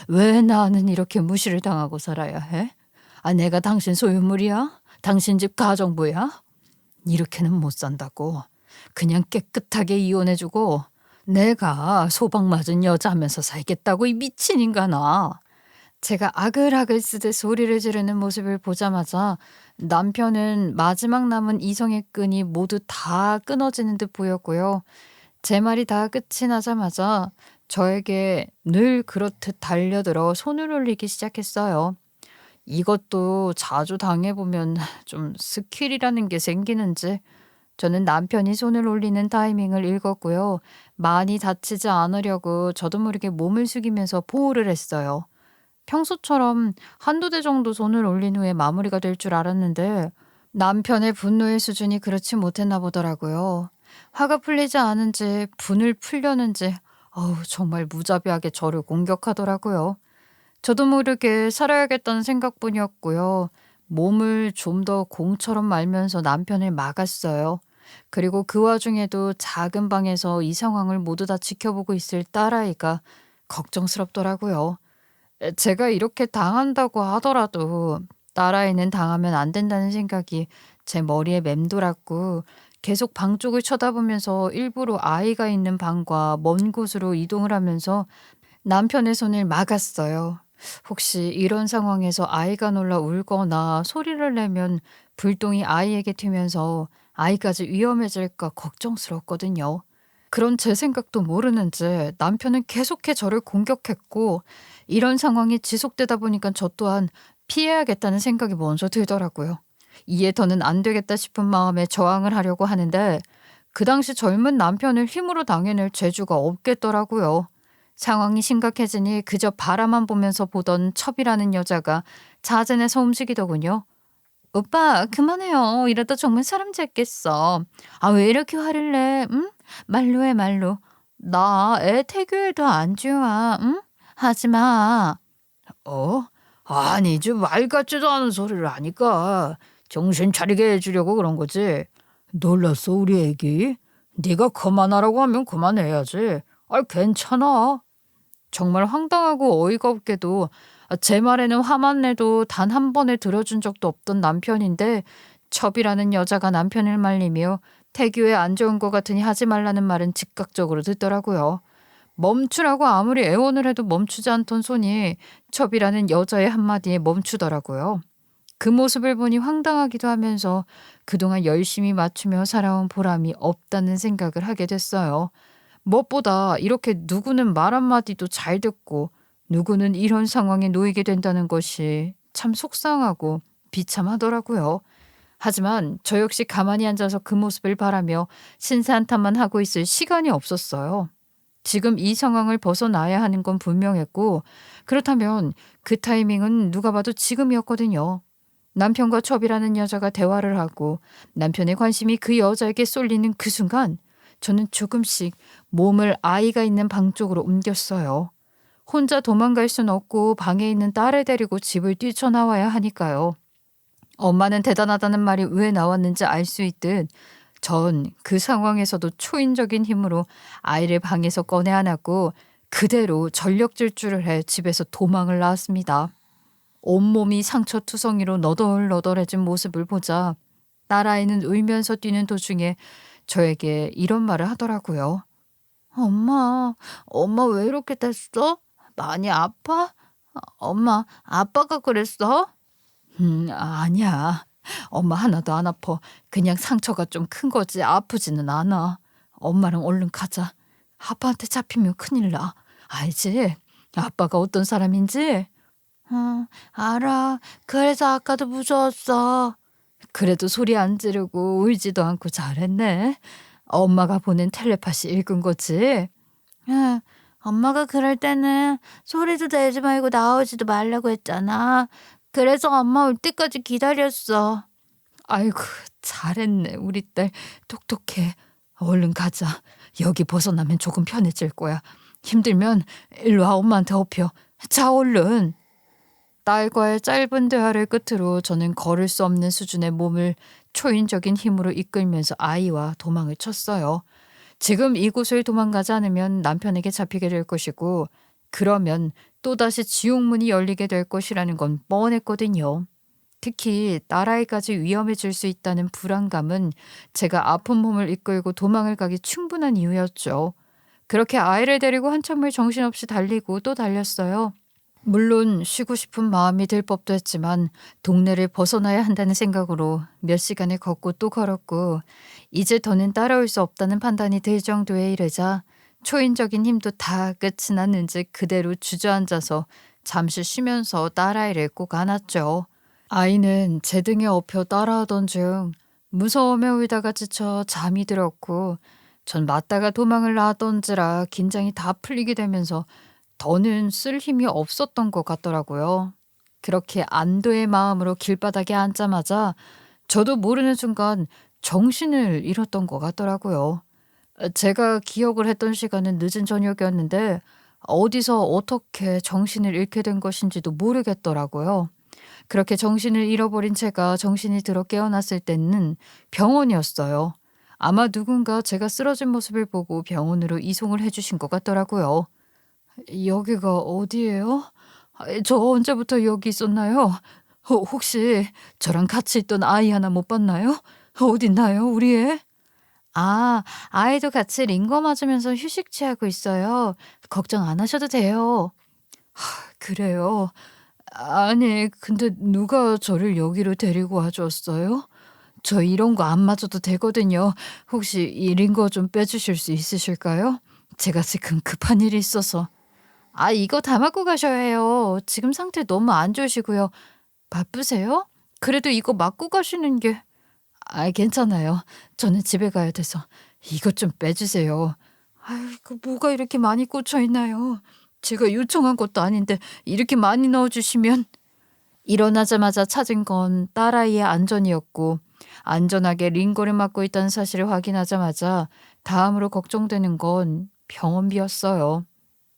왜 나는 이렇게 무시를 당하고 살아야 해? 내가 당신 소유물이야? 당신 집 가정부야? 이렇게는 못 산다고. 그냥 깨끗하게 이혼해주고 내가 소방 맞은 여자면서 살겠다고 이 미친 인간아. 제가 아글아글 쓰듯 소리를 지르는 모습을 보자마자 남편은 마지막 남은 이성의 끈이 모두 다 끊어지는 듯 보였고요. 제 말이 다 끝이 나자마자 저에게 늘 그렇듯 달려들어 손을 올리기 시작했어요. 이것도 자주 당해보면 좀 스킬이라는 게 생기는지 저는 남편이 손을 올리는 타이밍을 읽었고요. 많이 다치지 않으려고 저도 모르게 몸을 숙이면서 보호를 했어요. 평소처럼 한두 대 정도 손을 올린 후에 마무리가 될 줄 알았는데 남편의 분노의 수준이 그렇지 못했나 보더라고요. 화가 풀리지 않은지 분을 풀려는지 정말 무자비하게 저를 공격하더라고요. 저도 모르게 살아야겠다는 생각뿐이었고요. 몸을 좀 더 공처럼 말면서 남편을 막았어요. 그리고 그 와중에도 작은 방에서 이 상황을 모두 다 지켜보고 있을 딸아이가 걱정스럽더라고요. 제가 이렇게 당한다고 하더라도 딸아이는 당하면 안 된다는 생각이 제 머리에 맴돌았고 계속 방 쪽을 쳐다보면서 일부러 아이가 있는 방과 먼 곳으로 이동을 하면서 남편의 손을 막았어요. 혹시 이런 상황에서 아이가 놀라 울거나 소리를 내면 불똥이 아이에게 튀면서 아이까지 위험해질까 걱정스럽거든요. 그런 제 생각도 모르는지 남편은 계속해 저를 공격했고 이런 상황이 지속되다 보니까 저 또한 피해야겠다는 생각이 먼저 들더라고요. 이에 더는 안 되겠다 싶은 마음에 저항을 하려고 하는데 그 당시 젊은 남편을 힘으로 당해낼 재주가 없겠더라고요. 상황이 심각해지니 그저 바라만 보면서 보던 첩이라는 여자가 자진해서 움직이더군요. 오빠 그만해요. 이러다 정말 사람 잡겠어. 왜 이렇게 화를 내? 응? 말로 해 말로. 나 애 태교에도 안 좋아. 응? 하지 마. 아니지 말 같지도 않은 소리를 하니까 정신 차리게 해주려고 그런 거지. 놀랐어 우리 애기? 네가 그만하라고 하면 그만해야지. 괜찮아. 정말 황당하고 어이가 없게도 제 말에는 화만 내도 단 한 번에 들어준 적도 없던 남편인데 첩이라는 여자가 남편을 말리며 태교에 안 좋은 것 같으니 하지 말라는 말은 즉각적으로 듣더라고요. 멈추라고 아무리 애원을 해도 멈추지 않던 손이 첩이라는 여자의 한마디에 멈추더라고요. 그 모습을 보니 황당하기도 하면서 그동안 열심히 맞추며 살아온 보람이 없다는 생각을 하게 됐어요. 무엇보다 이렇게 누구는 말 한마디도 잘 듣고 누구는 이런 상황에 놓이게 된다는 것이 참 속상하고 비참하더라고요. 하지만 저 역시 가만히 앉아서 그 모습을 바라며 신세한탄만 하고 있을 시간이 없었어요. 지금 이 상황을 벗어나야 하는 건 분명했고 그렇다면 그 타이밍은 누가 봐도 지금이었거든요. 남편과 첩이라는 여자가 대화를 하고 남편의 관심이 그 여자에게 쏠리는 그 순간 저는 조금씩 몸을 아이가 있는 방 쪽으로 옮겼어요. 혼자 도망갈 순 없고 방에 있는 딸을 데리고 집을 뛰쳐나와야 하니까요. 엄마는 대단하다는 말이 왜 나왔는지 알 수 있듯 전 그 상황에서도 초인적인 힘으로 아이를 방에서 꺼내 안았고 그대로 전력 질주를 해 집에서 도망을 나왔습니다. 온몸이 상처투성이로 너덜너덜해진 모습을 보자 딸아이는 울면서 뛰는 도중에 저에게 이런 말을 하더라고요. 엄마 왜 이렇게 됐어? 많이 아파? 엄마, 아빠가 그랬어? 아니야. 엄마 하나도 안 아파. 그냥 상처가 좀 큰 거지 아프지는 않아. 엄마랑 얼른 가자. 아빠한테 잡히면 큰일 나. 알지? 아빠가 어떤 사람인지? 알아. 그래서 아까도 무서웠어. 그래도 소리 안 지르고 울지도 않고 잘했네. 엄마가 보낸 텔레파시 읽은 거지? 응. 엄마가 그럴 때는 소리도 내지 말고 나오지도 말라고 했잖아. 그래서 엄마 올 때까지 기다렸어. 아이고, 잘했네. 우리 딸 똑똑해. 얼른 가자. 여기 벗어나면 조금 편해질 거야. 힘들면 일로 와 엄마한테 업혀. 자, 얼른. 딸과의 짧은 대화를 끝으로 저는 걸을 수 없는 수준의 몸을 초인적인 힘으로 이끌면서 아이와 도망을 쳤어요. 지금 이곳을 도망가지 않으면 남편에게 잡히게 될 것이고 그러면 또다시 지옥문이 열리게 될 것이라는 건 뻔했거든요. 특히 딸아이까지 위험해질 수 있다는 불안감은 제가 아픈 몸을 이끌고 도망을 가기 충분한 이유였죠. 그렇게 아이를 데리고 한참을 정신없이 달리고 또 달렸어요. 물론 쉬고 싶은 마음이 들 법도 했지만 동네를 벗어나야 한다는 생각으로 몇 시간을 걷고 또 걸었고 이제 더는 따라올 수 없다는 판단이 들 정도에 이르자 초인적인 힘도 다 끝이 났는지 그대로 주저앉아서 잠시 쉬면서 딸아이를 꼭 안았죠. 아이는 제 등에 업혀 따라하던 중 무서우며 울다가 지쳐 잠이 들었고 전 맞다가 도망을 나던지라 긴장이 다 풀리게 되면서 더는 쓸 힘이 없었던 것 같더라고요. 그렇게 안도의 마음으로 길바닥에 앉자마자 저도 모르는 순간 정신을 잃었던 것 같더라고요. 제가 기억을 했던 시간은 늦은 저녁이었는데 어디서 어떻게 정신을 잃게 된 것인지도 모르겠더라고요. 그렇게 정신을 잃어버린 제가 정신이 들어 깨어났을 때는 병원이었어요. 아마 누군가 제가 쓰러진 모습을 보고 병원으로 이송을 해주신 것 같더라고요. 여기가 어디예요? 저 언제부터 여기 있었나요? 혹시 저랑 같이 있던 아이 하나 못 봤나요? 어딨나요, 우리 애? 아, 아이도 같이 링거 맞으면서 휴식 취하고 있어요. 걱정 안 하셔도 돼요. 그래요? 아니, 근데 누가 저를 여기로 데리고 와줬어요? 저 이런 거 안 맞아도 되거든요. 혹시 이 링거 좀 빼주실 수 있으실까요? 제가 지금 급한 일이 있어서. 이거 다 맞고 가셔야 해요. 지금 상태 너무 안 좋으시고요. 바쁘세요? 그래도 이거 맞고 가시는 게. 괜찮아요. 저는 집에 가야 돼서. 이것 좀 빼주세요. 그 뭐가 이렇게 많이 꽂혀 있나요? 제가 요청한 것도 아닌데 이렇게 많이 넣어주시면. 일어나자마자 찾은 건 딸아이의 안전이었고 안전하게 링거를 맞고 있다는 사실을 확인하자마자 다음으로 걱정되는 건 병원비였어요.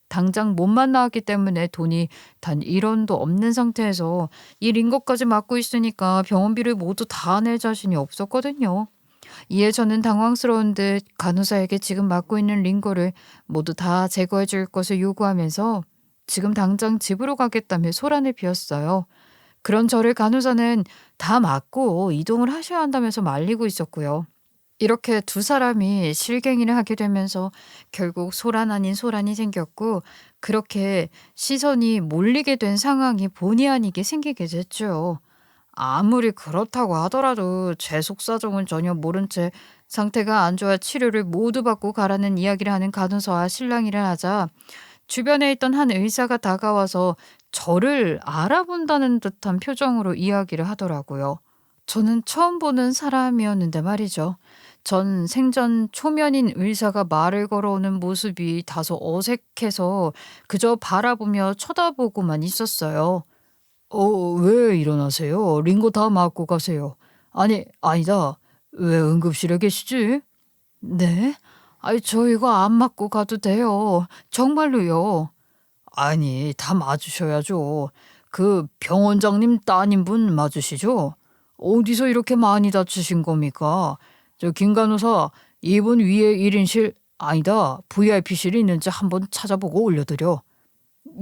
당장 몸만 나왔기 때문에 돈이 단 1원도 없는 상태에서 이 링거까지 맞고 있으니까 병원비를 모두 다 낼 자신이 없었거든요. 이에 저는 당황스러운 듯 간호사에게 지금 맞고 있는 링거를 모두 다 제거해 줄 것을 요구하면서 지금 당장 집으로 가겠다며 소란을 피웠어요. 그런 저를 간호사는 다 맞고 이동을 하셔야 한다면서 말리고 있었고요. 이렇게 두 사람이 실갱이를 하게 되면서 결국 소란 아닌 소란이 생겼고 그렇게 시선이 몰리게 된 상황이 본의 아니게 생기게 됐죠. 아무리 그렇다고 하더라도 제 속사정은 전혀 모른 채 상태가 안 좋아 치료를 모두 받고 가라는 이야기를 하는 간호사와 실랑이를 하자 주변에 있던 한 의사가 다가와서 저를 알아본다는 듯한 표정으로 이야기를 하더라고요. 저는 처음 보는 사람이었는데 말이죠. 전 생전 초면인 의사가 말을 걸어오는 모습이 다소 어색해서 그저 바라보며 쳐다보고만 있었어요. 왜 일어나세요? 링거 다 맞고 가세요. 아니, 아니다. 왜 응급실에 계시지? 네? 저 이거 안 맞고 가도 돼요. 정말로요. 아니, 다 맞으셔야죠. 그 병원장님 따님분 맞으시죠? 어디서 이렇게 많이 다치신 겁니까? 저 김 간호사, 이분 위에 1인실 아니다. VIP실이 있는지 한번 찾아보고 올려드려.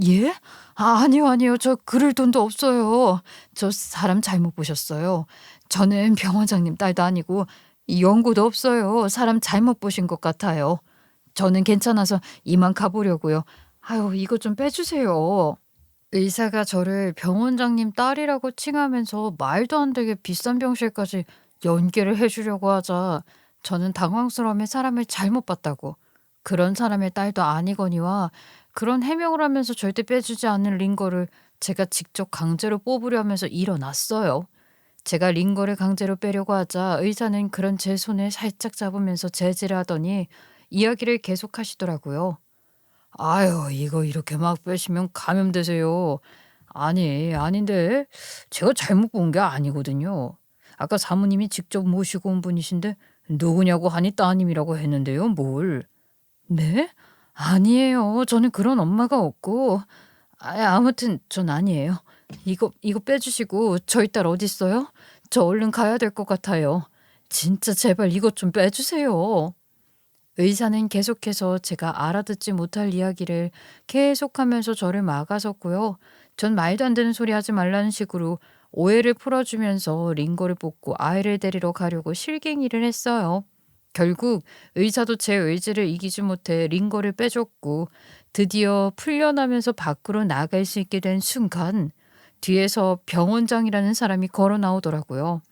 예? 아니요, 아니요. 저 그럴 돈도 없어요. 저 사람 잘못 보셨어요. 저는 병원장님 딸도 아니고 연고도 없어요. 사람 잘못 보신 것 같아요. 저는 괜찮아서 이만 가보려고요. 이거 좀 빼주세요. 의사가 저를 병원장님 딸이라고 칭하면서 말도 안 되게 비싼 병실까지 연계를 해 주려고 하자 저는 당황스러움에 사람을 잘못 봤다고, 그런 사람의 딸도 아니거니와 그런 해명을 하면서 절대 빼주지 않는 링거를 제가 직접 강제로 뽑으려 하면서 일어났어요. 제가 링거를 강제로 빼려고 하자 의사는 그런 제 손을 살짝 잡으면서 제지를 하더니 이야기를 계속하시더라고요. 아유, 이거 이렇게 막 빼시면 감염되세요. 아니, 아닌데. 제가 잘못 본 게 아니거든요. 아까 사모님이 직접 모시고 온 분이신데 누구냐고 하니 따님이라고 했는데요, 뭘. 네? 아니에요. 저는 그런 엄마가 없고. 아무튼 전 아니에요. 이거 빼주시고 저희 딸 어디 있어요? 저 얼른 가야 될 것 같아요. 진짜 제발 이것 좀 빼주세요. 의사는 계속해서 제가 알아듣지 못할 이야기를 계속하면서 저를 막아섰고요. 전 말도 안 되는 소리 하지 말라는 식으로 오해를 풀어주면서 링거를 뽑고 아이를 데리러 가려고 실갱이를 했어요. 결국 의사도 제 의지를 이기지 못해 링거를 빼줬고 드디어 풀려나면서 밖으로 나갈 수 있게 된 순간 뒤에서 병원장이라는 사람이 걸어 나오더라고요.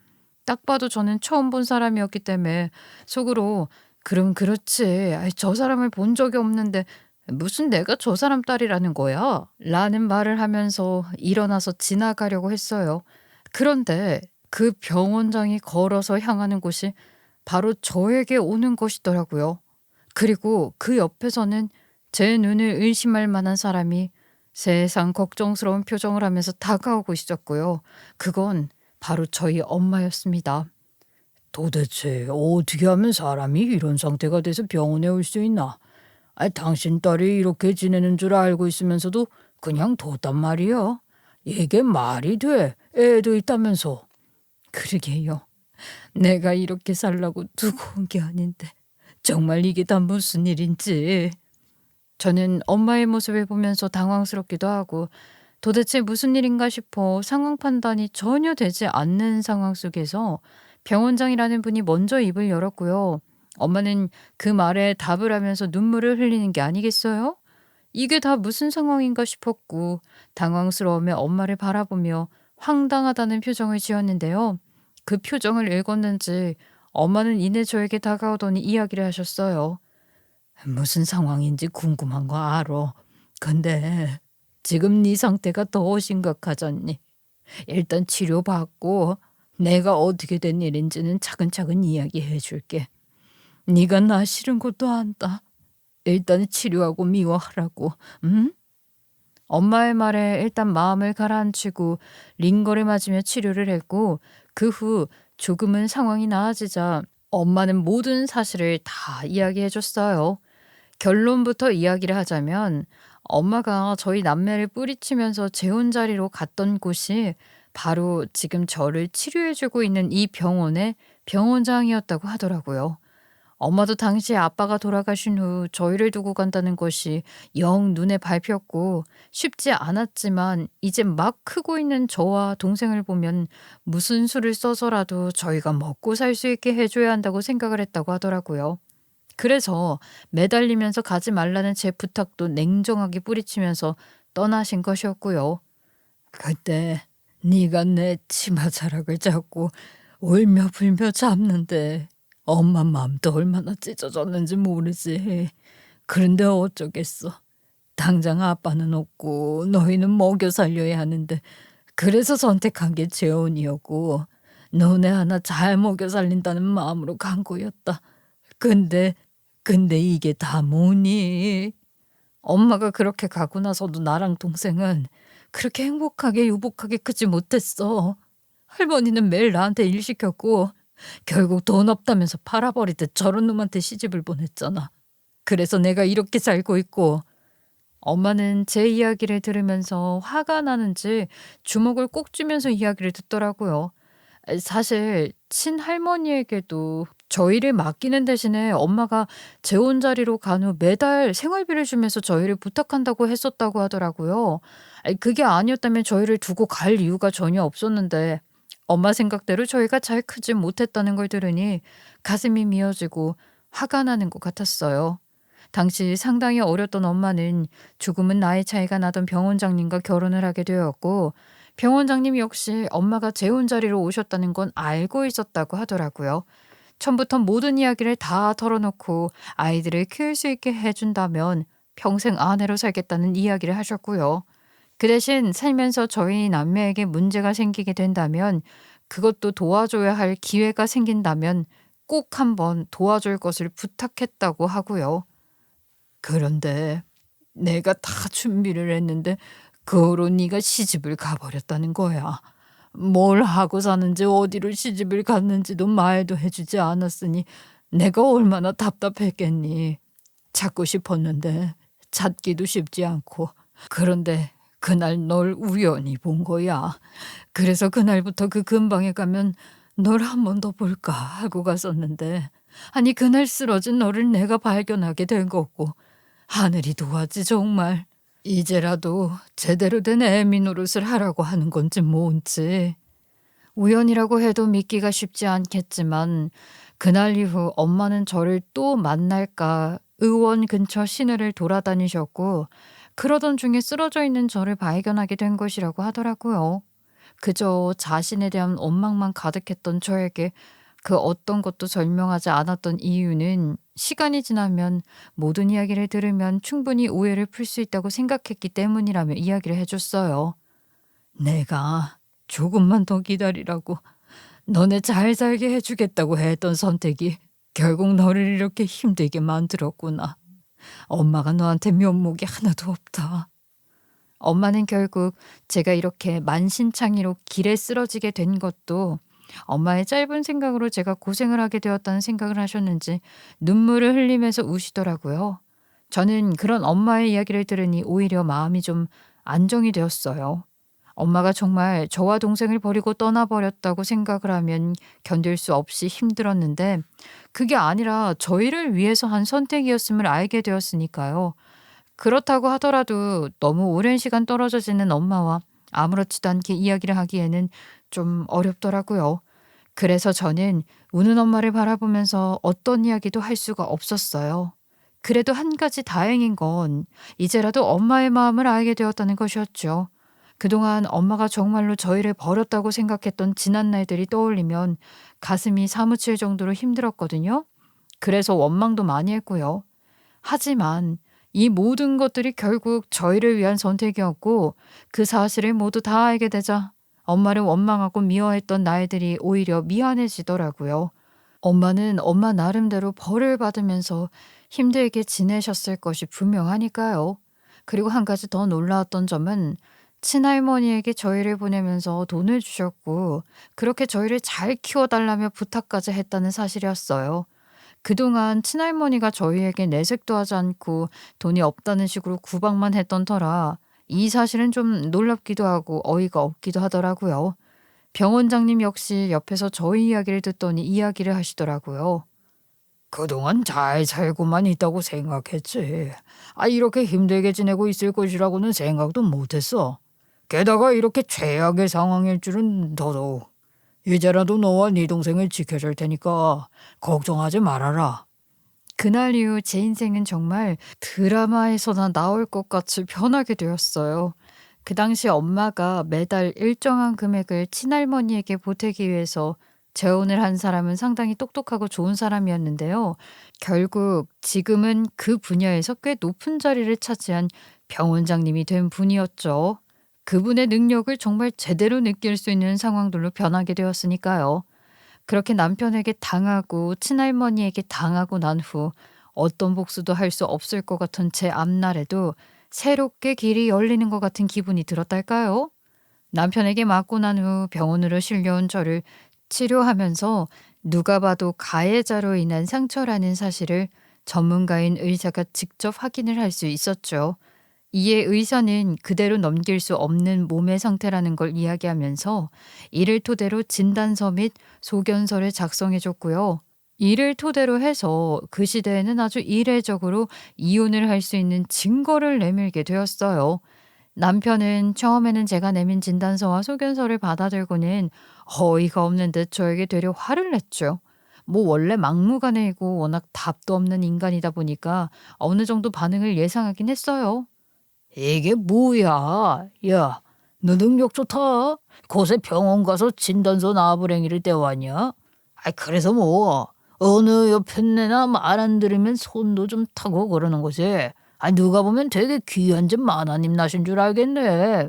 딱 봐도 저는 처음 본 사람이었기 때문에 속으로 그럼 그렇지. 아이, 저 사람을 본 적이 없는데 무슨 내가 저 사람 딸이라는 거야? 라는 말을 하면서 일어나서 지나가려고 했어요. 그런데 그 병원장이 걸어서 향하는 곳이 바로 저에게 오는 것이더라고요. 그리고 그 옆에서는 제 눈을 의심할 만한 사람이 세상 걱정스러운 표정을 하면서 다가오고 있었고요. 그건 바로 저희 엄마였습니다. 도대체 어떻게 하면 사람이 이런 상태가 돼서 병원에 올 수 있나? 당신 딸이 이렇게 지내는 줄 알고 있으면서도 그냥 뒀단 말이야. 이게 말이 돼. 애도 있다면서. 그러게요. 내가 이렇게 살라고 두고 온 게 아닌데 정말 이게 다 무슨 일인지. 저는 엄마의 모습을 보면서 당황스럽기도 하고 도대체 무슨 일인가 싶어 상황 판단이 전혀 되지 않는 상황 속에서 병원장이라는 분이 먼저 입을 열었고요. 엄마는 그 말에 답을 하면서 눈물을 흘리는 게 아니겠어요? 이게 다 무슨 상황인가 싶었고 당황스러움에 엄마를 바라보며 황당하다는 표정을 지었는데요. 그 표정을 읽었는지 엄마는 이내 저에게 다가오더니 이야기를 하셨어요. 무슨 상황인지 궁금한 거 알아. 근데 지금 네 상태가 더 심각하잖니. 일단 치료받고 내가 어떻게 된 일인지는 차근차근 이야기해 줄게. 네가 나 싫은 것도 안다. 일단 치료하고 미워하라고. 응? 엄마의 말에 일단 마음을 가라앉히고 링거를 맞으며 치료를 했고 그 후 조금은 상황이 나아지자 엄마는 모든 사실을 다 이야기해 줬어요. 결론부터 이야기를 하자면 엄마가 저희 남매를 뿌리치면서 재혼 자리로 갔던 곳이 바로 지금 저를 치료해 주고 있는 이 병원의 병원장이었다고 하더라고요. 엄마도 당시에 아빠가 돌아가신 후 저희를 두고 간다는 것이 영 눈에 밟혔고 쉽지 않았지만 이제 막 크고 있는 저와 동생을 보면 무슨 수를 써서라도 저희가 먹고 살 수 있게 해줘야 한다고 생각을 했다고 하더라고요. 그래서 매달리면서 가지 말라는 제 부탁도 냉정하게 뿌리치면서 떠나신 것이었고요. 그때 네가 내 치마 자락을 잡고 울며 불며 잡는데 엄마 마음도 얼마나 찢어졌는지 모르지. 그런데 어쩌겠어. 당장 아빠는 없고 너희는 먹여 살려야 하는데 그래서 선택한 게 재혼이었고 너네 하나 잘 먹여 살린다는 마음으로 간 거였다. 근데 이게 다 뭐니? 엄마가 그렇게 가고 나서도 나랑 동생은 그렇게 행복하게 유복하게 크지 못했어. 할머니는 매일 나한테 일 시켰고 결국 돈 없다면서 팔아버리듯 저런 놈한테 시집을 보냈잖아. 그래서 내가 이렇게 살고 있고. 엄마는 제 이야기를 들으면서 화가 나는지 주먹을 꼭 쥐면서 이야기를 듣더라고요. 사실 친할머니에게도 저희를 맡기는 대신에 엄마가 재혼 자리로 간 후 매달 생활비를 주면서 저희를 부탁한다고 했었다고 하더라고요. 그게 아니었다면 저희를 두고 갈 이유가 전혀 없었는데 엄마 생각대로 저희가 잘 크지 못했다는 걸 들으니 가슴이 미어지고 화가 나는 것 같았어요. 당시 상당히 어렸던 엄마는 조금은 나이 차이가 나던 병원장님과 결혼을 하게 되었고, 병원장님 역시 엄마가 재혼 자리로 오셨다는 건 알고 있었다고 하더라고요. 처음부터 모든 이야기를 다 털어놓고 아이들을 키울 수 있게 해준다면 평생 아내로 살겠다는 이야기를 하셨고요. 그 대신 살면서 저희 남매에게 문제가 생기게 된다면, 그것도 도와줘야 할 기회가 생긴다면 꼭 한번 도와줄 것을 부탁했다고 하고요. 그런데 내가 다 준비를 했는데 그 후로 네가 시집을 가버렸다는 거야. 뭘 하고 사는지 어디로 시집을 갔는지도 말도 해주지 않았으니 내가 얼마나 답답했겠니. 찾고 싶었는데 찾기도 쉽지 않고. 그런데 그날 널 우연히 본 거야. 그래서 그날부터 그 근방에 가면 널 한 번 더 볼까 하고 갔었는데, 아니 그날 쓰러진 너를 내가 발견하게 된 거고, 하늘이 도와지 정말. 이제라도 제대로 된 애미 노릇을 하라고 하는 건지 뭔지. 우연이라고 해도 믿기가 쉽지 않겠지만, 그날 이후 엄마는 저를 또 만날까 의원 근처 시내를 돌아다니셨고, 그러던 중에 쓰러져 있는 저를 발견하게 된 것이라고 하더라고요. 그저 자신에 대한 원망만 가득했던 저에게 그 어떤 것도 설명하지 않았던 이유는, 시간이 지나면 모든 이야기를 들으면 충분히 오해를 풀 수 있다고 생각했기 때문이라며 이야기를 해줬어요. 내가 조금만 더 기다리라고, 너네 잘 살게 해주겠다고 했던 선택이 결국 너를 이렇게 힘들게 만들었구나. 엄마가 너한테 면목이 하나도 없다. 엄마는 결국 제가 이렇게 만신창이로 길에 쓰러지게 된 것도 엄마의 짧은 생각으로 제가 고생을 하게 되었다는 생각을 하셨는지 눈물을 흘리면서 우시더라고요. 저는 그런 엄마의 이야기를 들으니 오히려 마음이 좀 안정이 되었어요. 엄마가 정말 저와 동생을 버리고 떠나버렸다고 생각을 하면 견딜 수 없이 힘들었는데, 그게 아니라 저희를 위해서 한 선택이었음을 알게 되었으니까요. 그렇다고 하더라도 너무 오랜 시간 떨어져 지낸 엄마와 아무렇지도 않게 이야기를 하기에는 좀 어렵더라고요. 그래서 저는 우는 엄마를 바라보면서 어떤 이야기도 할 수가 없었어요. 그래도 한 가지 다행인 건 이제라도 엄마의 마음을 알게 되었다는 것이었죠. 그동안 엄마가 정말로 저희를 버렸다고 생각했던 지난 날들이 떠올리면 가슴이 사무칠 정도로 힘들었거든요. 그래서 원망도 많이 했고요. 하지만 이 모든 것들이 결국 저희를 위한 선택이었고, 그 사실을 모두 다 알게 되자 엄마를 원망하고 미워했던 날들이 오히려 미안해지더라고요. 엄마는 엄마 나름대로 벌을 받으면서 힘들게 지내셨을 것이 분명하니까요. 그리고 한 가지 더 놀라웠던 점은, 친할머니에게 저희를 보내면서 돈을 주셨고, 그렇게 저희를 잘 키워달라며 부탁까지 했다는 사실이었어요. 그동안 친할머니가 저희에게 내색도 하지 않고 돈이 없다는 식으로 구박만 했던 터라 이 사실은 좀 놀랍기도 하고 어이가 없기도 하더라고요. 병원장님 역시 옆에서 저희 이야기를 듣더니 이야기를 하시더라고요. 그동안 잘 살고만 있다고 생각했지. 이렇게 힘들게 지내고 있을 것이라고는 생각도 못했어. 게다가 이렇게 최악의 상황일 줄은 더더욱. 이제라도 너와 네 동생을 지켜줄 테니까 걱정하지 말아라. 그날 이후 제 인생은 정말 드라마에서나 나올 것 같이 변하게 되었어요. 그 당시 엄마가 매달 일정한 금액을 친할머니에게 보태기 위해서 재혼을 한 사람은 상당히 똑똑하고 좋은 사람이었는데요. 결국 지금은 그 분야에서 꽤 높은 자리를 차지한 병원장님이 된 분이었죠. 그분의 능력을 정말 제대로 느낄 수 있는 상황들로 변하게 되었으니까요. 그렇게 남편에게 당하고 친할머니에게 당하고 난 후 어떤 복수도 할 수 없을 것 같은 제 앞날에도 새롭게 길이 열리는 것 같은 기분이 들었달까요? 남편에게 맞고 난 후 병원으로 실려온 저를 치료하면서 누가 봐도 가해자로 인한 상처라는 사실을 전문가인 의사가 직접 확인을 할 수 있었죠. 이에 의사는 그대로 넘길 수 없는 몸의 상태라는 걸 이야기하면서 이를 토대로 진단서 및 소견서를 작성해 줬고요. 이를 토대로 해서 그 시대에는 아주 이례적으로 이혼을 할 수 있는 증거를 내밀게 되었어요. 남편은 처음에는 제가 내민 진단서와 소견서를 받아들고는 어이가 없는 듯 저에게 되려 화를 냈죠. 뭐 원래 막무가내이고 워낙 답도 없는 인간이다 보니까 어느 정도 반응을 예상하긴 했어요. 이게 뭐야? 야, 너 능력 좋다. 곳에 병원 가서 진단서 나부랭이를 떼왔냐? 그래서 뭐 어느 옆에나 말 안 들으면 손도 좀 타고 그러는 거지. 누가 보면 되게 귀한 집 만화님 나신 줄 알겠네.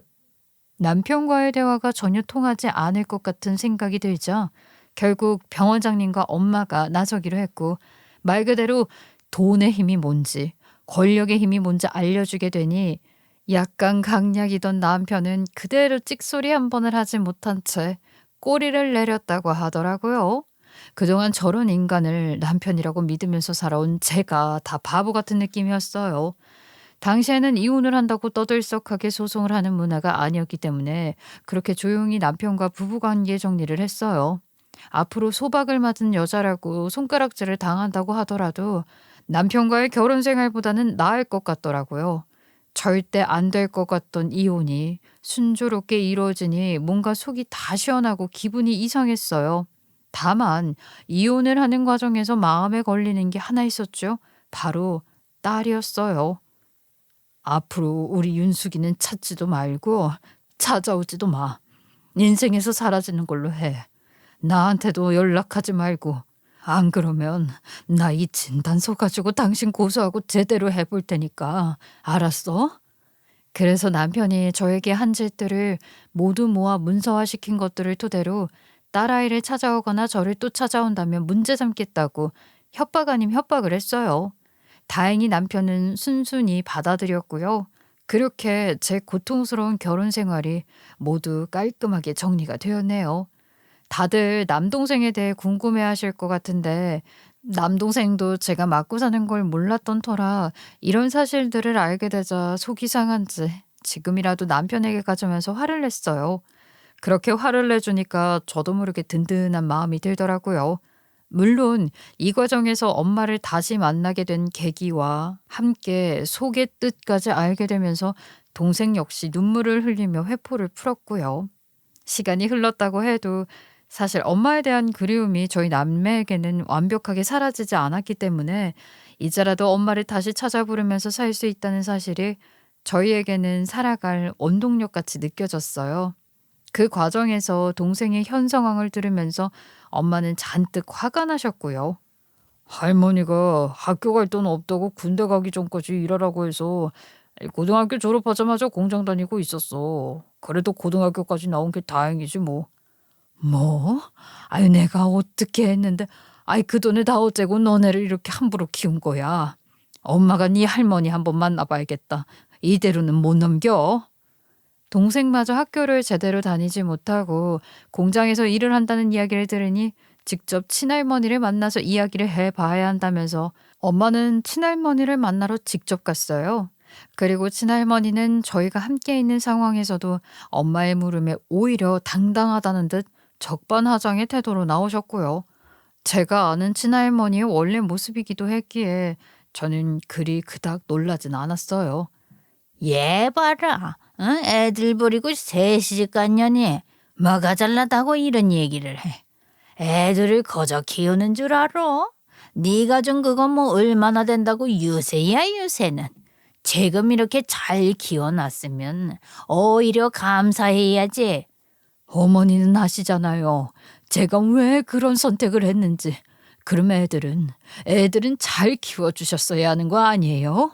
남편과의 대화가 전혀 통하지 않을 것 같은 생각이 들자 결국 병원장님과 엄마가 나서기로 했고 말 그대로 돈의 힘이 뭔지 권력의 힘이 뭔지 알려주게 되니 약간 강약이던 남편은 그대로 찍소리 한 번을 하지 못한 채 꼬리를 내렸다고 하더라고요. 그동안 저런 인간을 남편이라고 믿으면서 살아온 제가 다 바보 같은 느낌이었어요. 당시에는 이혼을 한다고 떠들썩하게 소송을 하는 문화가 아니었기 때문에 그렇게 조용히 남편과 부부관계 정리를 했어요. 앞으로 소박을 맞은 여자라고 손가락질을 당한다고 하더라도 남편과의 결혼 생활보다는 나을 것 같더라고요. 절대 안 될 것 같던 이혼이 순조롭게 이루어지니 뭔가 속이 다 시원하고 기분이 이상했어요. 다만 이혼을 하는 과정에서 마음에 걸리는 게 하나 있었죠. 바로 딸이었어요. 앞으로 우리 윤숙이는 찾지도 말고 찾아오지도 마. 인생에서 사라지는 걸로 해. 나한테도 연락하지 말고. 안 그러면 나 이 진단서 가지고 당신 고소하고 제대로 해볼 테니까. 알았어? 그래서 남편이 저에게 한 짓들을 모두 모아 문서화시킨 것들을 토대로 딸아이를 찾아오거나 저를 또 찾아온다면 문제 삼겠다고 협박 아닌 협박을 했어요. 다행히 남편은 순순히 받아들였고요. 그렇게 제 고통스러운 결혼 생활이 모두 깔끔하게 정리가 되었네요. 다들 남동생에 대해 궁금해하실 것 같은데 남동생도 제가 맞고 사는 걸 몰랐던 터라 이런 사실들을 알게 되자 속이 상한지 지금이라도 남편에게 가져면서 화를 냈어요. 그렇게 화를 내주니까 저도 모르게 든든한 마음이 들더라고요. 물론 이 과정에서 엄마를 다시 만나게 된 계기와 함께 속의 뜻까지 알게 되면서 동생 역시 눈물을 흘리며 회포를 풀었고요. 시간이 흘렀다고 해도 사실 엄마에 대한 그리움이 저희 남매에게는 완벽하게 사라지지 않았기 때문에 이제라도 엄마를 다시 찾아 부르면서 살 수 있다는 사실이 저희에게는 살아갈 원동력 같이 느껴졌어요. 그 과정에서 동생의 현 상황을 들으면서 엄마는 잔뜩 화가 나셨고요. 할머니가 학교 갈 돈 없다고 군대 가기 전까지 일하라고 해서 고등학교 졸업하자마자 공장 다니고 있었어. 그래도 고등학교까지 나온 게 다행이지 뭐. 뭐? 내가 어떻게 했는데 그 돈을 다 어째고 너네를 이렇게 함부로 키운 거야. 엄마가 네 할머니 한번 만나봐야겠다. 이대로는 못 넘겨. 동생마저 학교를 제대로 다니지 못하고 공장에서 일을 한다는 이야기를 들으니 직접 친할머니를 만나서 이야기를 해봐야 한다면서 엄마는 친할머니를 만나러 직접 갔어요. 그리고 친할머니는 저희가 함께 있는 상황에서도 엄마의 물음에 오히려 당당하다는 듯 적반하장의 태도로 나오셨고요. 제가 아는 친할머니의 원래 모습이기도 했기에 저는 그리 그닥 놀라진 않았어요. 얘 봐라. 응? 애들 버리고 새 시집 갔냐니. 뭐가 잘나다고 이런 얘기를 해. 애들을 거저 키우는 줄 알아? 네가 준 그건 뭐 얼마나 된다고 유세야 유세는. 지금 이렇게 잘 키워놨으면 오히려 감사해야지. 어머니는 아시잖아요. 제가 왜 그런 선택을 했는지. 그럼 애들은 잘 키워주셨어야 하는 거 아니에요?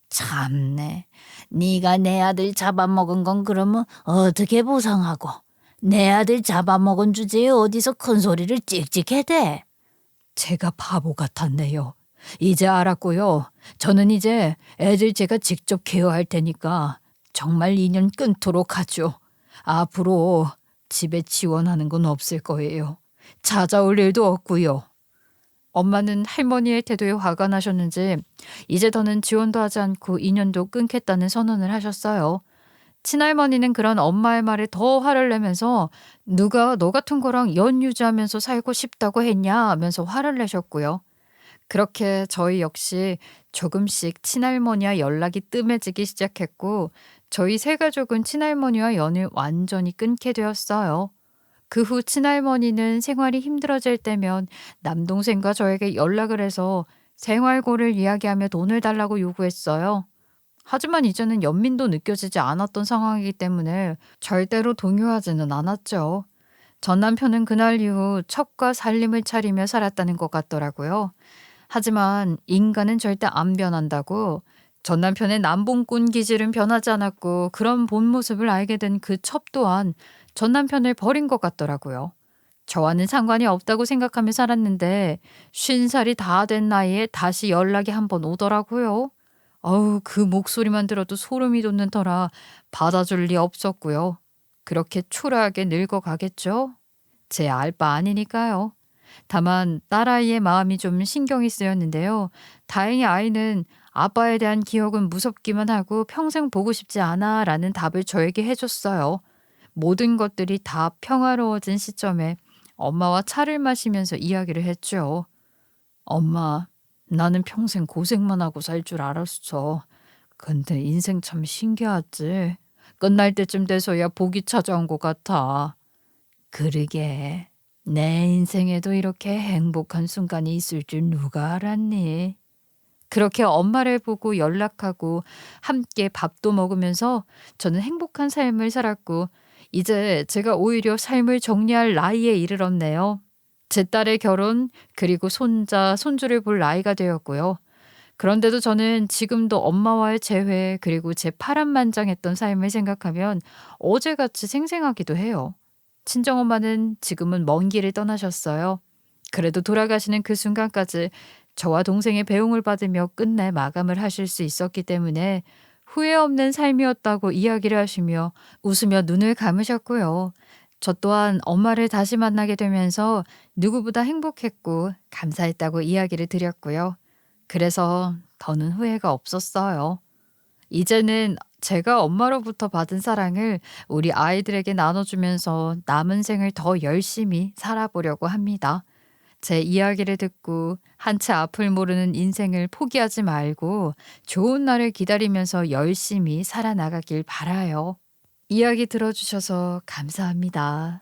참네. 네가 내 아들 잡아먹은 건 그러면 어떻게 보상하고 내 아들 잡아먹은 주제에 어디서 큰 소리를 찍찍해대. 제가 바보 같았네요. 이제 알았고요. 저는 이제 애들 제가 직접 케어할 테니까 정말 인연 끊도록 하죠. 앞으로 집에 지원하는 건 없을 거예요. 찾아올 일도 없고요. 엄마는 할머니의 태도에 화가 나셨는지 이제 더는 지원도 하지 않고 인연도 끊겠다는 선언을 하셨어요. 친할머니는 그런 엄마의 말에 더 화를 내면서 누가 너 같은 거랑 연 유지하면서 살고 싶다고 했냐 하면서 화를 내셨고요. 그렇게 저희 역시 조금씩 친할머니와 연락이 뜸해지기 시작했고 저희 세 가족은 친할머니와 연을 완전히 끊게 되었어요. 그 후 친할머니는 생활이 힘들어질 때면 남동생과 저에게 연락을 해서 생활고를 이야기하며 돈을 달라고 요구했어요. 하지만 이제는 연민도 느껴지지 않았던 상황이기 때문에 절대로 동요하지는 않았죠. 전 남편은 그날 이후 첩과 살림을 차리며 살았다는 것 같더라고요. 하지만 인간은 절대 안 변한다고, 전 남편의 남봉꾼 기질은 변하지 않았고 그런 본 모습을 알게 된 그 첩 또한 전 남편을 버린 것 같더라고요. 저와는 상관이 없다고 생각하며 살았는데 50살이 다 된 나이에 다시 연락이 한 번 오더라고요. 어우, 그 목소리만 들어도 소름이 돋는 터라 받아줄 리 없었고요. 그렇게 초라하게 늙어가겠죠? 제 알 바 아니니까요. 다만 딸아이의 마음이 좀 신경이 쓰였는데요. 다행히 아이는 아빠에 대한 기억은 무섭기만 하고 평생 보고 싶지 않아 라는 답을 저에게 해줬어요. 모든 것들이 다 평화로워진 시점에 엄마와 차를 마시면서 이야기를 했죠. 엄마, 나는 평생 고생만 하고 살 줄 알았어. 근데 인생 참 신기하지? 끝날 때쯤 돼서야 복이 찾아온 것 같아. 그러게. 내 인생에도 이렇게 행복한 순간이 있을 줄 누가 알았니? 그렇게 엄마를 보고 연락하고 함께 밥도 먹으면서 저는 행복한 삶을 살았고, 이제 제가 오히려 삶을 정리할 나이에 이르렀네요. 제 딸의 결혼, 그리고 손자, 손주를 볼 나이가 되었고요. 그런데도 저는 지금도 엄마와의 재회, 그리고 제 파란만장했던 삶을 생각하면 어제같이 생생하기도 해요. 친정엄마는 지금은 먼 길을 떠나셨어요. 그래도 돌아가시는 그 순간까지 저와 동생의 배웅을 받으며 끝내 마감을 하실 수 있었기 때문에 후회 없는 삶이었다고 이야기를 하시며 웃으며 눈을 감으셨고요. 저 또한 엄마를 다시 만나게 되면서 누구보다 행복했고 감사했다고 이야기를 드렸고요. 그래서 더는 후회가 없었어요. 이제는 제가 엄마로부터 받은 사랑을 우리 아이들에게 나눠주면서 남은 생을 더 열심히 살아보려고 합니다. 제 이야기를 듣고 한 채 앞을 모르는 인생을 포기하지 말고 좋은 날을 기다리면서 열심히 살아나가길 바라요. 이야기 들어주셔서 감사합니다.